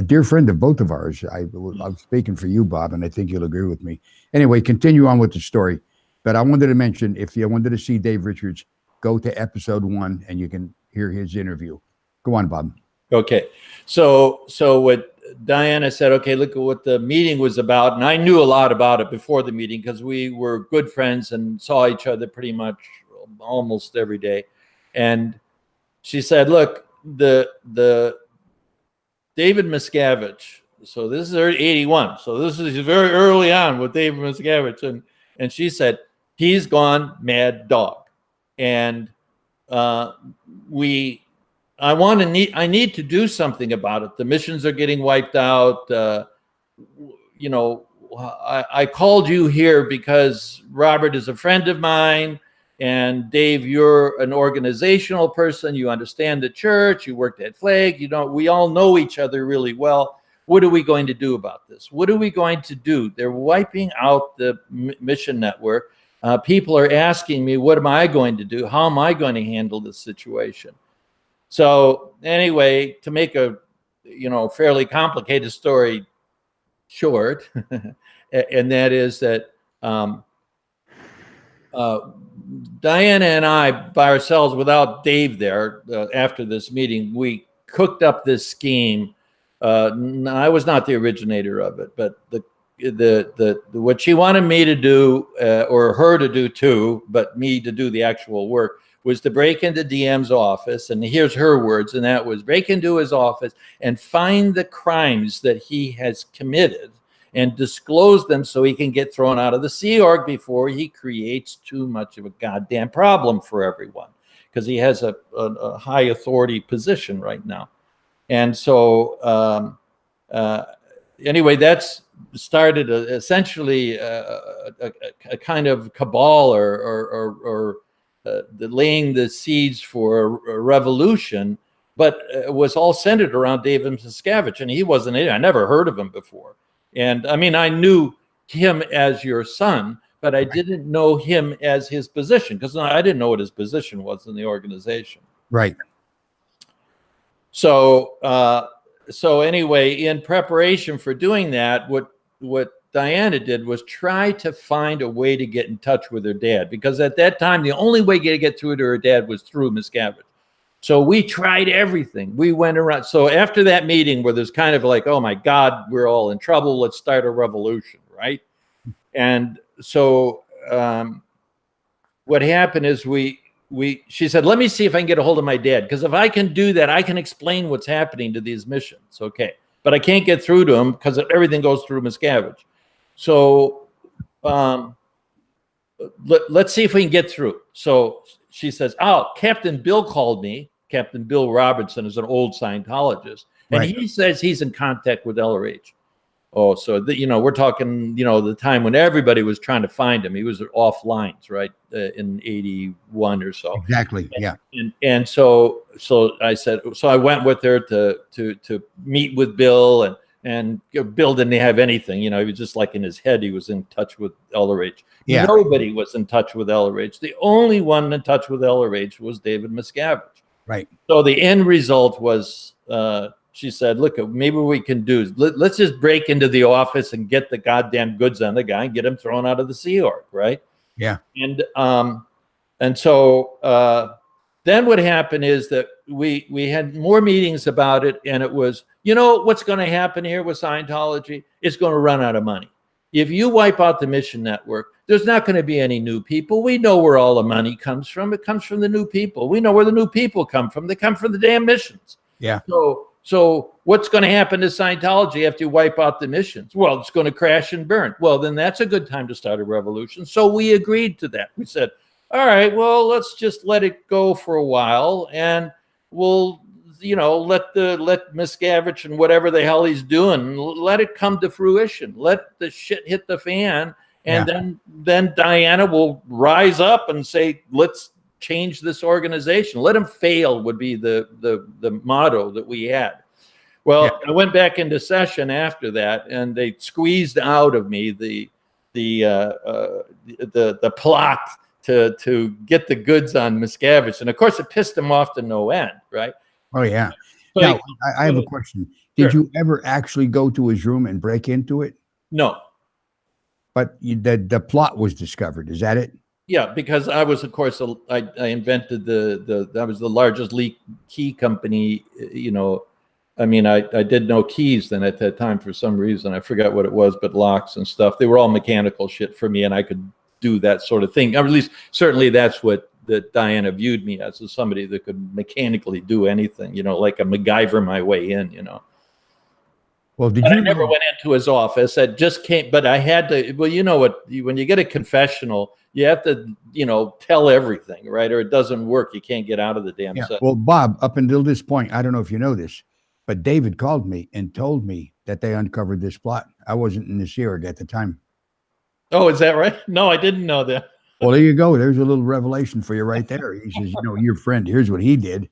A: dear friend of both of ours. I'm speaking for you, Bob, and I think you'll agree with me. Anyway, continue on with the story. But I wanted to mention, if you wanted to see Dave Richards, go to episode 1 and you can hear his interview. Go on, Bob.
B: Okay. So what Diana said, okay, look at what the meeting was about. And I knew a lot about it before the meeting because we were good friends and saw each other pretty much almost every day. And she said, look, the David Miscavige. So this is 81. So this is very early on with David Miscavige. And she said, he's gone mad dog. And I need to do something about it. The missions are getting wiped out. You know, I called you here because Robert is a friend of mine. And Dave, you're an organizational person. You understand the church. You worked at Flag. You know, we all know each other really well. What are we going to do about this? What are we going to do? They're wiping out the mission network. People are asking me, what am I going to do? How am I going to handle this situation? So anyway, to make a, you know, fairly complicated story short, and that is that Diana and I, by ourselves, without Dave there, after this meeting, we cooked up this scheme. I was not the originator of it, but what she wanted me to do, or her to do too, but me to do the actual work, was to break into DM's office. And here's her words, and that was break into his office and find the crimes that he has committed and disclose them so he can get thrown out of the Sea Org before he creates too much of a goddamn problem for everyone, because he has a high authority position right now. And so anyway, that's started essentially a kind of cabal or laying the seeds for a revolution, but it was all centered around David Miscavige, and he wasn't in it. I never heard of him before. And I mean, I knew him as your son, but I didn't know him as his position, because I didn't know what his position was in the organization.
A: Right.
B: So anyway, in preparation for doing that, what Diana did was try to find a way to get in touch with her dad, because at that time, the only way to get through to her dad was through Miscavige. So we tried everything. We went around. So after that meeting where there's kind of like, oh my God, we're all in trouble, let's start a revolution, right? And so what happened is she said, let me see if I can get a hold of my dad, because if I can do that, I can explain what's happening to these missions. Okay. But I can't get through to him because everything goes through Miscavige. So let's see if we can get through. So she says, oh, Captain Bill called me. Captain Bill Robertson is an old Scientologist. And
A: right.
B: He says he's in contact with LRH. Oh, so you know, we're talking, you know, the time when everybody was trying to find him. He was off lines, right, in 81 or so.
A: Exactly. Yeah.
B: And so I said, so I went with her to meet with Bill, and Bill didn't have anything. You know, he was just like in his head, he was in touch with LRH. Yeah. Nobody was in touch with LRH. The only one in touch with LRH was David Miscavige.
A: Right.
B: So the end result was, she said, look, maybe what we can do, let's just break into the office and get the goddamn goods on the guy and get him thrown out of the Sea Org, right?
A: Yeah.
B: And so then what happened is that we had more meetings about it, and it was, you know, what's going to happen here with Scientology? It's going to run out of money. if you wipe out the mission network, there's not going to be any new people. We know where all the money comes from. It comes from the new people. We know where the new people come from. They come from the damn missions.
A: Yeah.
B: So what's going to happen to Scientology after you wipe out the missions? Well, it's going to crash and burn. Well, then that's a good time to start a revolution. So we agreed to that. We said, all right, well, let's just let it go for a while, and we'll, let Miscavige and whatever the hell he's doing, let it come to fruition. Let the shit hit the fan, and then Diana will rise up and say, let's change this organization. Let him fail would be the motto that we had. Well, I went back into session after that, and they squeezed out of me the plot to get the goods on Miscavige, and of course it pissed him off to no end, right?
A: Oh yeah.
B: So
A: now I have a question. Did you ever actually go to his room and break into it?
B: No.
A: But the plot was discovered. Is that it?
B: Yeah, because I was, of course, I invented I was the largest leak key company. I mean, I did no keys then at that time for some reason. I forgot what it was, but locks and stuff. They were all mechanical shit for me, and I could do that sort of thing. Or at least, certainly, that's what Diana viewed me as somebody that could mechanically do anything. Like a MacGyver my way in.
A: Well,
B: I never went into his office. I just came, but I had to. Well, you know what? When you get a confessional, you have to, tell everything, right? Or it doesn't work. You can't get out of the damn set.
A: Well, Bob, up until this point, I don't know if you know this, but David called me and told me that they uncovered this plot. I wasn't in the Sea Org at the time.
B: Oh, is that right? No, I didn't know that.
A: Well, there you go. There's a little revelation for you right there. He says, your friend, here's what he did.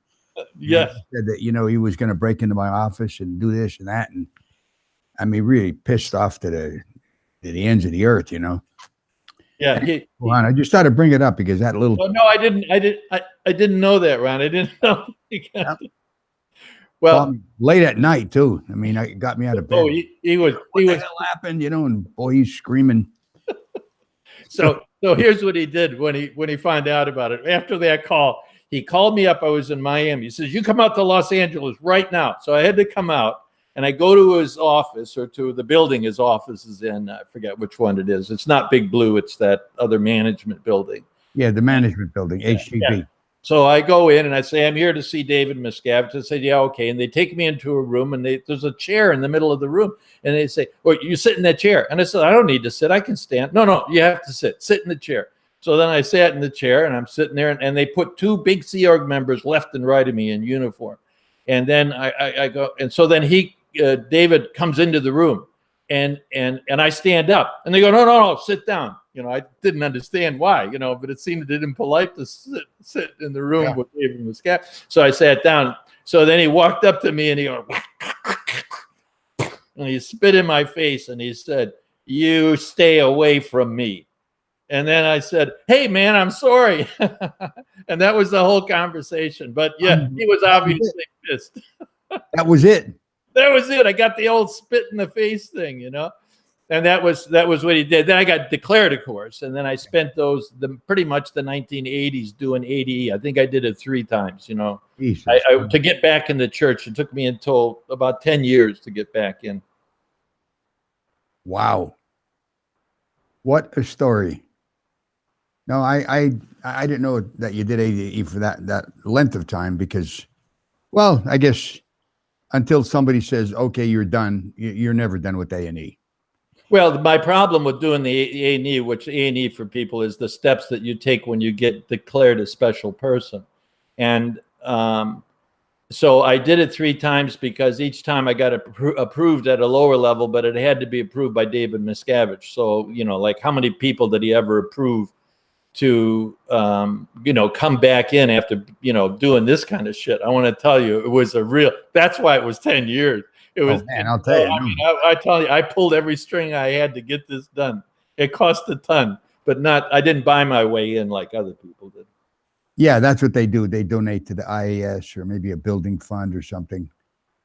B: Yes.
A: He said that, he was going to break into my office and do this and that. And I mean, really pissed off to the ends of the earth,
B: Yeah.
A: Ron, I just thought to bring it up because that little.
B: Oh, no, I didn't. I didn't know that, Ron. I didn't know. Well,
A: late at night too. I mean, it got me out of bed.
B: Oh, he was.
A: What the hell happened? And boy, he's screaming.
B: So here's what he did when he found out about it. After that call, he called me up. I was in Miami. He says, "You come out to Los Angeles right now." So I had to come out, and I go to his office, or to the building his office is in. I forget which one it is. It's not Big Blue. It's that other management building.
A: Yeah, the management building, HTB.
B: Yeah. So I go in and I say, "I'm here to see David Miscavige." I said, "Yeah, okay." And they take me into a room, and there's a chair in the middle of the room. And they say, "Well, you sit in that chair." And I said, "I don't need to sit. I can stand." "No, you have to sit. Sit in the chair." So then I sat in the chair, and I'm sitting there, and they put two big Sea Org members left and right of me in uniform. And then I go, and so then David comes into the room, and I stand up, and they go, no, sit down. I didn't understand why, but it seemed impolite to sit in the room with David Miscavige. So I sat down. So then he walked up to me, and he goes, and he spit in my face, and he said, "You stay away from me." And then I said, "Hey, man, I'm sorry." And that was the whole conversation. But yeah, he was obviously pissed.
A: That was it.
B: That was it. I got the old spit in the face thing, and that was what he did. Then I got declared, of course, and then I spent pretty much the 1980s doing ADE. I think I did it 3 times. To get back in the church. It took me until about 10 years to get back in.
A: Wow, what a story! No, I didn't know that you did ADE for that length of time because, well, I guess until somebody says, "Okay, you're done," you're never done with A&E.
B: Well, my problem with doing the A&E, which A&E for people is the steps that you take when you get declared a special person. And so I did it 3 times because each time I got approved at a lower level, but it had to be approved by David Miscavige. So, like how many people did he ever approve to, come back in after, doing this kind of shit? I want to tell you, it was that's why it was 10 years. It was,
A: man, I'll tell you.
B: I tell you, I pulled every string I had to get this done. It cost a ton, but I didn't buy my way in like other people did.
A: Yeah, that's what they do. They donate to the IAS or maybe a building fund or something.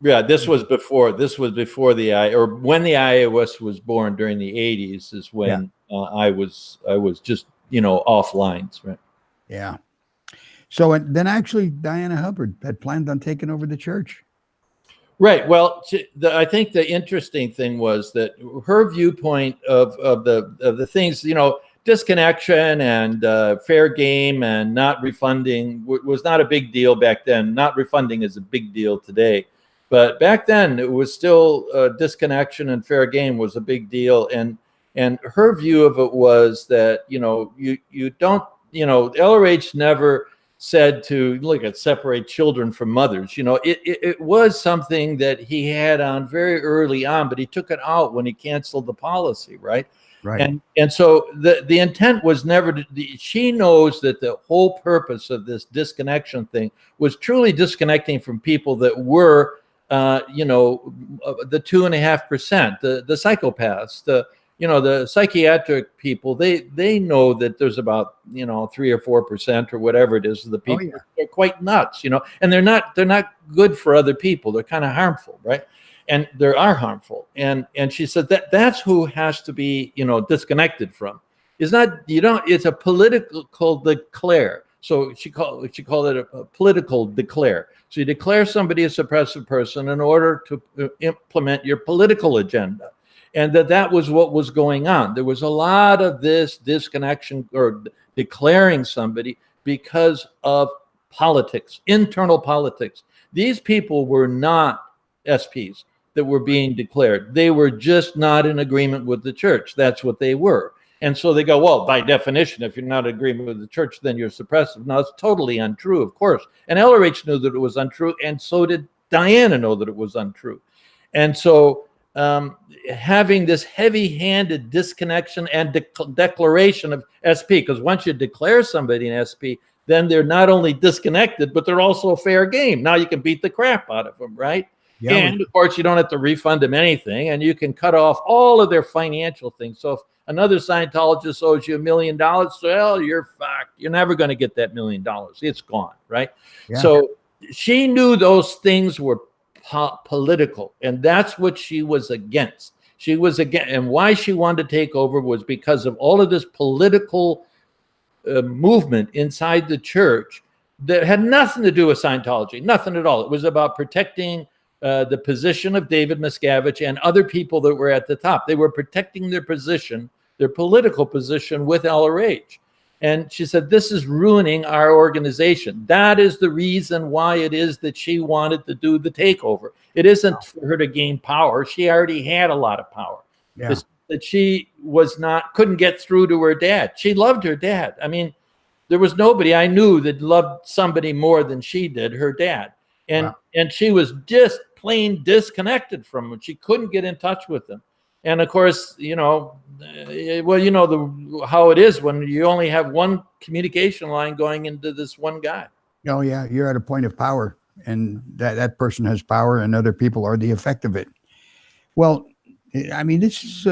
B: Yeah, this was before the or when the IAS was born during the 80s is when I was just, off lines, right?
A: Yeah. So then actually Diana Hubbard had planned on taking over the church.
B: Right. Well, I think the interesting thing was that her viewpoint of the things, disconnection and fair game and not refunding was not a big deal back then. Not refunding is a big deal today, but back then it was still disconnection and fair game was a big deal. And her view of it was that you don't LRH never said to look at separate children from mothers. It was something that he had on very early on, but he took it out when he canceled the policy, right?
A: Right.
B: And so the intent was never to, she knows that the whole purpose of this disconnection thing was truly disconnecting from people that were the 2.5%, the psychopaths, the psychiatric people. They know that there's about 3 or 4% or whatever it is of the people. They're quite nuts, and they're not good for other people. They're kind of harmful, right? And they are harmful. And she said that's who has to be disconnected from. It's not it's a political declare. So she called it a political declare. So you declare somebody a suppressive person in order to implement your political agenda. And that was what was going on. There was a lot of this disconnection or declaring somebody because of politics, internal politics. These people were not SPs that were being declared. They were just not in agreement with the church. That's what they were. And so they go, well, by definition, if you're not in agreement with the church, then you're suppressive. Now, it's totally untrue, of course. And LRH knew that it was untrue, and so did Diana know that it was untrue. And so having this heavy-handed disconnection and declaration of SP, because once you declare somebody an SP, then they're not only disconnected, but they're also fair game. Now you can beat the crap out of them, right? Yeah, and of course, you don't have to refund them anything, and you can cut off all of their financial things. So if another Scientologist owes you $1 million, well, you're fucked. You're never going to get that $1 million. It's gone, right? Yeah. So she knew those things were political, and that's what she was against. She was against, and why she wanted to take over was because of all of this political movement inside the church that had nothing to do with Scientology, nothing at all. It was about protecting the position of David Miscavige and other people that were at the top. They were protecting their position, their political position with LRH. And she said, this is ruining our organization. That is the reason why it is that she wanted to do the takeover. It isn't for her to gain power. She already had a lot of power. Yeah. It's that she couldn't get through to her dad. She loved her dad. I mean, there was nobody I knew that loved somebody more than she did, her dad. And she was just plain disconnected from him. She couldn't get in touch with him. And of course, how it is when you only have one communication line going into this one guy.
A: Oh yeah, you're at a point of power, and that person has power, and other people are the effect of it. Well, I mean, this is.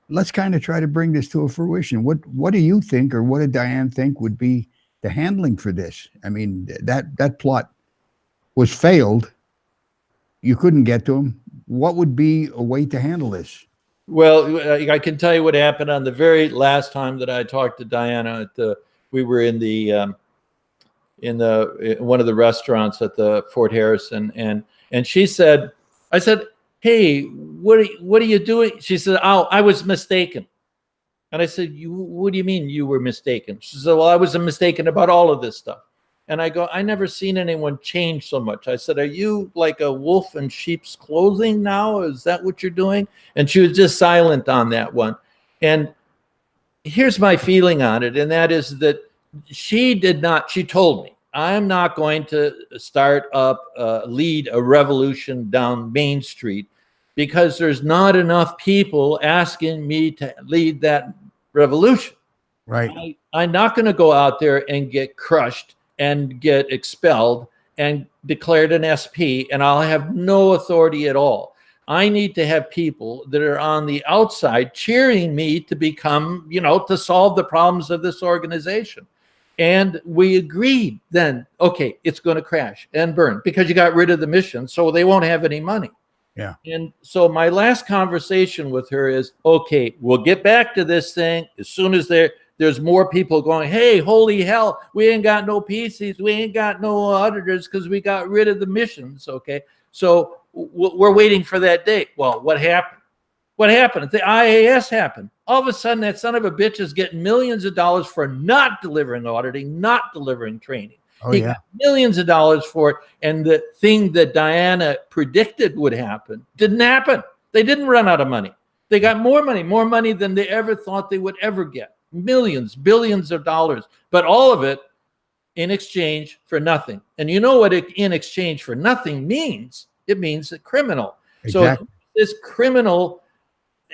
A: Let's kind of try to bring this to a fruition. What do you think, or what did Diane think would be the handling for this? I mean, that plot was failed. You couldn't get to him. What would be a way to handle this?
B: Well, I can tell you what happened on the very last time that I talked to Diana. We were in one of the restaurants at the Fort Harrison, and she said, I said, hey, what are you doing? She said, oh, I was mistaken. And I said, what do you mean you were mistaken? She said, well, I was mistaken about all of this stuff. And I go, I never seen anyone change so much. I said, are you like a wolf in sheep's clothing now? Is that what you're doing? And she was just silent on that one. And here's my feeling on it. And that is that she told me, I'm not going to lead a revolution down Main Street because there's not enough people asking me to lead that revolution.
A: Right.
B: I'm not going to go out there and get crushed and get expelled and declared an SP, and I'll have no authority at all. I need to have people that are on the outside cheering me to become, to solve the problems of this organization. And we agreed then, okay, it's going to crash and burn because you got rid of the mission, so they won't have any money.
A: Yeah.
B: And so my last conversation with her is, okay, we'll get back to this thing as soon as there's more people going, hey, holy hell, we ain't got no PCs, we ain't got no auditors because we got rid of the missions, okay? So we're waiting for that day. Well, what happened? What happened? The IAS happened. All of a sudden, that son of a bitch is getting millions of dollars for not delivering auditing, not delivering training. He got millions of dollars for it. And the thing that Diana predicted would happen didn't happen. They didn't run out of money. They got more money than they ever thought they would ever get. Millions, billions of dollars. But all of it in exchange for nothing. And you know what in exchange for nothing means? It means a criminal. Exactly. So this criminal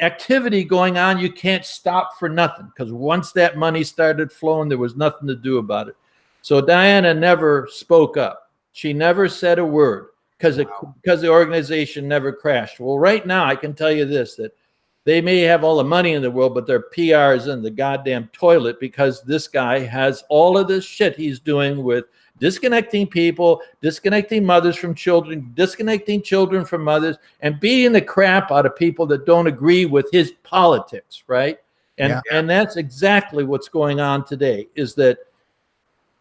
B: activity going on, you can't stop for nothing, because once that money started flowing, there was nothing to do about it. So Diana never spoke up. She never said a word because the organization never crashed. Well, right now I can tell you this, that they may have all the money in the world, but their PR is in the goddamn toilet, because this guy has all of this shit he's doing with disconnecting people, disconnecting mothers from children, disconnecting children from mothers, and beating the crap out of people that don't agree with his politics, right? And that's exactly what's going on today, is that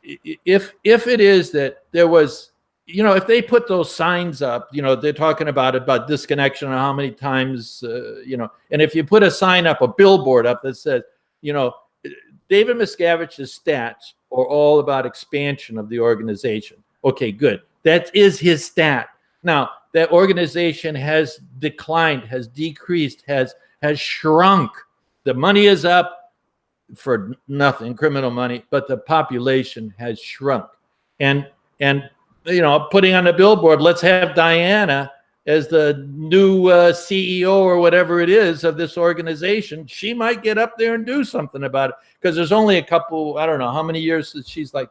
B: if it is that there was, you know, if they put those signs up, you know, they're talking about disconnection and how many times, you know, and if you put a sign up, a billboard up that says, you know, David Miscavige's stats are all about expansion of the organization. Okay, good. That is his stat. Now, that organization has declined, has decreased, has shrunk. The money is up for nothing, criminal money, but the population has shrunk. And you know, putting on a billboard, let's have Diana as the new CEO or whatever it is of this organization. She might get up there and do something about it, because there's only a couple, I don't know how many years that she's like,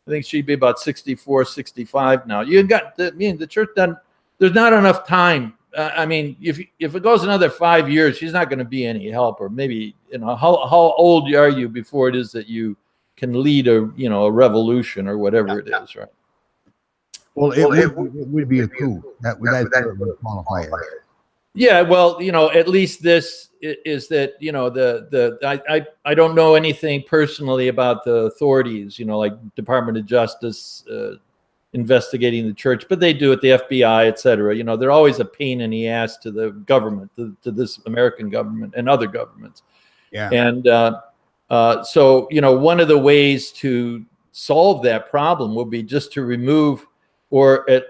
B: I think she'd be about 64, 65 now. You got the church done. There's not enough time. I mean, if it goes another 5 years, she's not going to be any help. Or maybe, you know, how old are you before it is that you can lead a a revolution or whatever it is, right?
A: Well, it would be a coup. That would qualify it.
B: Yeah, well, you know, at least this is that, you know, I don't know anything personally about the authorities, you know, like Department of Justice investigating the church, but they do it, the FBI, et cetera. You know, they're always a pain in the ass to the government, to this American government and other governments. Yeah. And so, you know, one of the ways to solve that problem would be just to remove David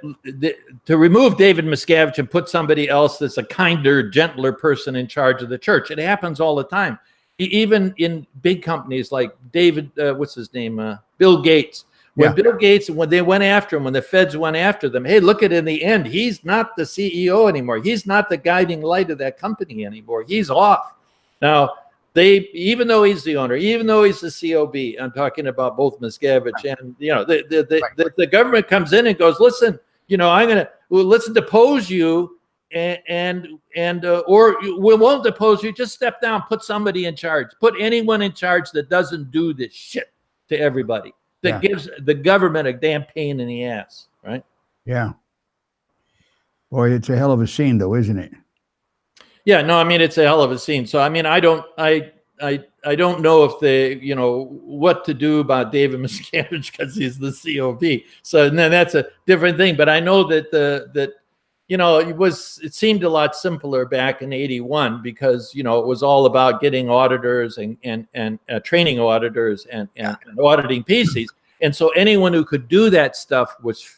B: Miscavige and put somebody else that's a kinder, gentler person in charge of the church. It happens all the time. Even in big companies like what's his name? Bill Gates. When Bill Gates, when they went after him, when the feds went after them, hey, look at in the end, he's not the CEO anymore. He's not the guiding light of that company anymore. He's off. Now, even though he's the owner, even though he's the COB, I'm talking about both Miscavige and, you know, the government comes in and goes, listen, you know, let's depose you or we won't depose you. Just step down, put somebody in charge, put anyone in charge that doesn't do this shit to everybody, that gives the government a damn pain in the ass, right? Yeah.
A: Boy, it's a hell of a scene though, isn't it?
B: Yeah, no, I mean, it's a hell of a scene. So, I mean, I don't know if they, you know, what to do about David Miscavige because he's the COB. So then that's a different thing. But I know that you know, it seemed a lot simpler back in '81 because, you know, it was all about getting auditors and training auditors and auditing PCs. And so anyone who could do that stuff was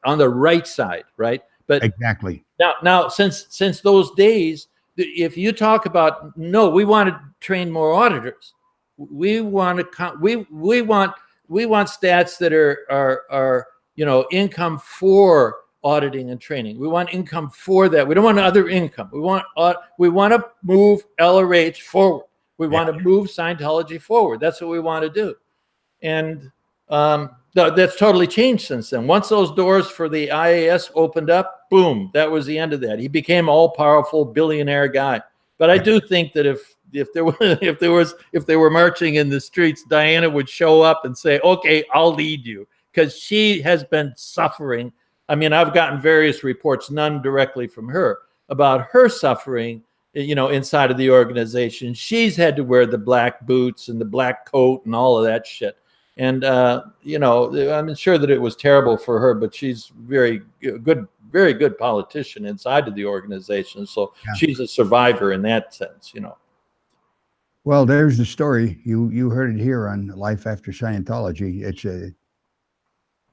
B: on the right side, right? But
A: exactly.
B: Now, since those days, if you talk about, no, we want to train more auditors. We want stats that are you know, income for auditing and training. We want income for that. We don't want other income. We want to move LRH forward. We want to move Scientology forward. That's what we want to do. And that's totally changed since then. Once those doors for the IAS opened up, boom, that was the end of that. He became all-powerful billionaire guy. But I do think that if they were marching in the streets, Diana would show up and say, "Okay, I'll lead you," because she has been suffering. I mean, I've gotten various reports, none directly from her, about her suffering, you know, inside of the organization. She's had to wear the black boots and the black coat and all of that shit. And I'm sure that it was terrible for her, but she's very good politician inside of the organization. So she's a survivor in that sense,
A: Well, there's the story. You heard it here on Life After Scientology. It's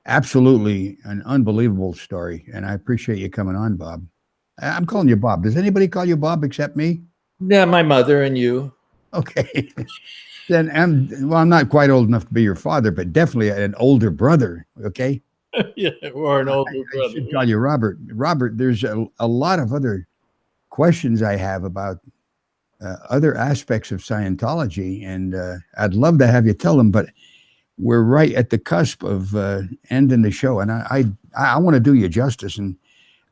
A: absolutely an unbelievable story, and I appreciate you coming on, Bob. I'm calling you Bob. Does anybody call you Bob except me?
B: Yeah, my mother and you.
A: Okay. Then I'm not quite old enough to be your father, but definitely an older brother. Okay.
B: Yeah, or an older brother.
A: I should call you Robert. Robert, there's a lot of other questions I have about other aspects of Scientology, and I'd love to have you tell them, but we're right at the cusp of ending the show, and I want to do you justice, and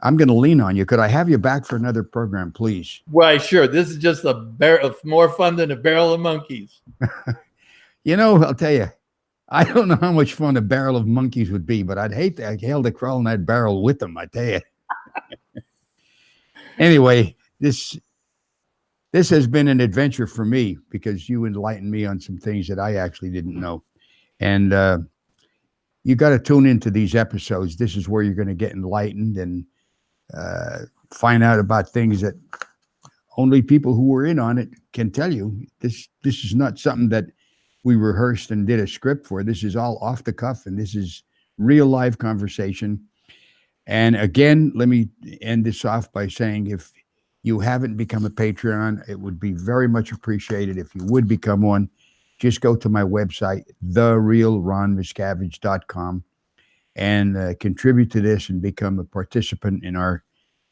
A: I'm going to lean on you. Could I have you back for another program, please?
B: Why, sure. This is just more fun than a barrel of monkeys.
A: I'll tell you, I don't know how much fun a barrel of monkeys would be, but I'd hate to crawl in that barrel with them, I tell you. Anyway, this has been an adventure for me because you enlightened me on some things that I actually didn't know. And you got to tune into these episodes. This is where you're going to get enlightened and find out about things that only people who were in on it can tell you. This is not something that we rehearsed and did a script for. This is all off the cuff, and this is real live conversation. And again, let me end this off by saying, if you haven't become a Patreon, it would be very much appreciated if you would become one. Just go to my website, therealronmiscavige.com, and contribute to this and become a participant in our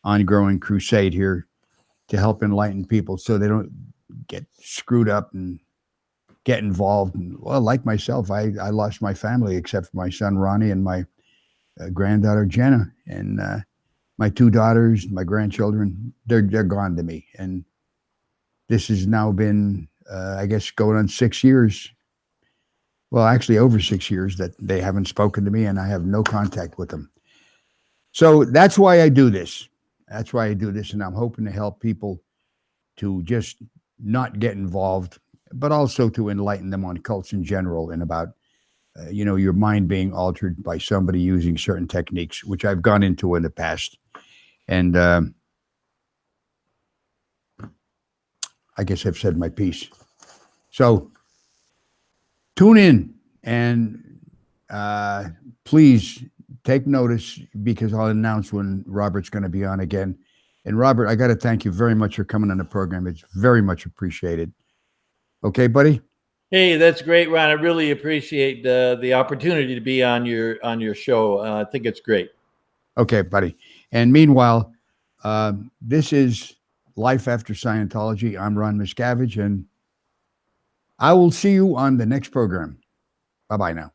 A: ongoing crusade here to help enlighten people so they don't get screwed up and get involved. And, well, like myself, I lost my family except for my son, Ronnie, and my granddaughter, Jenna. And my two daughters, my grandchildren, they're gone to me. And this has now been, I guess, going on 6 years. Well, actually over 6 years that they haven't spoken to me, and I have no contact with them. So that's why I do this. That's why I do this. And I'm hoping to help people to just not get involved, but also to enlighten them on cults in general and about, your mind being altered by somebody using certain techniques, which I've gone into in the past. And I guess I've said my piece. So tune in and please take notice, because I'll announce when Robert's going to be on again. And Robert, I got to thank you very much for coming on the program. It's very much appreciated. Okay, buddy?
B: Hey, that's great, Ron. I really appreciate the opportunity to be on your show. I think it's great.
A: Okay, buddy. And meanwhile, this is Life After Scientology. I'm Ron Miscavige, and I will see you on the next program. Bye-bye now.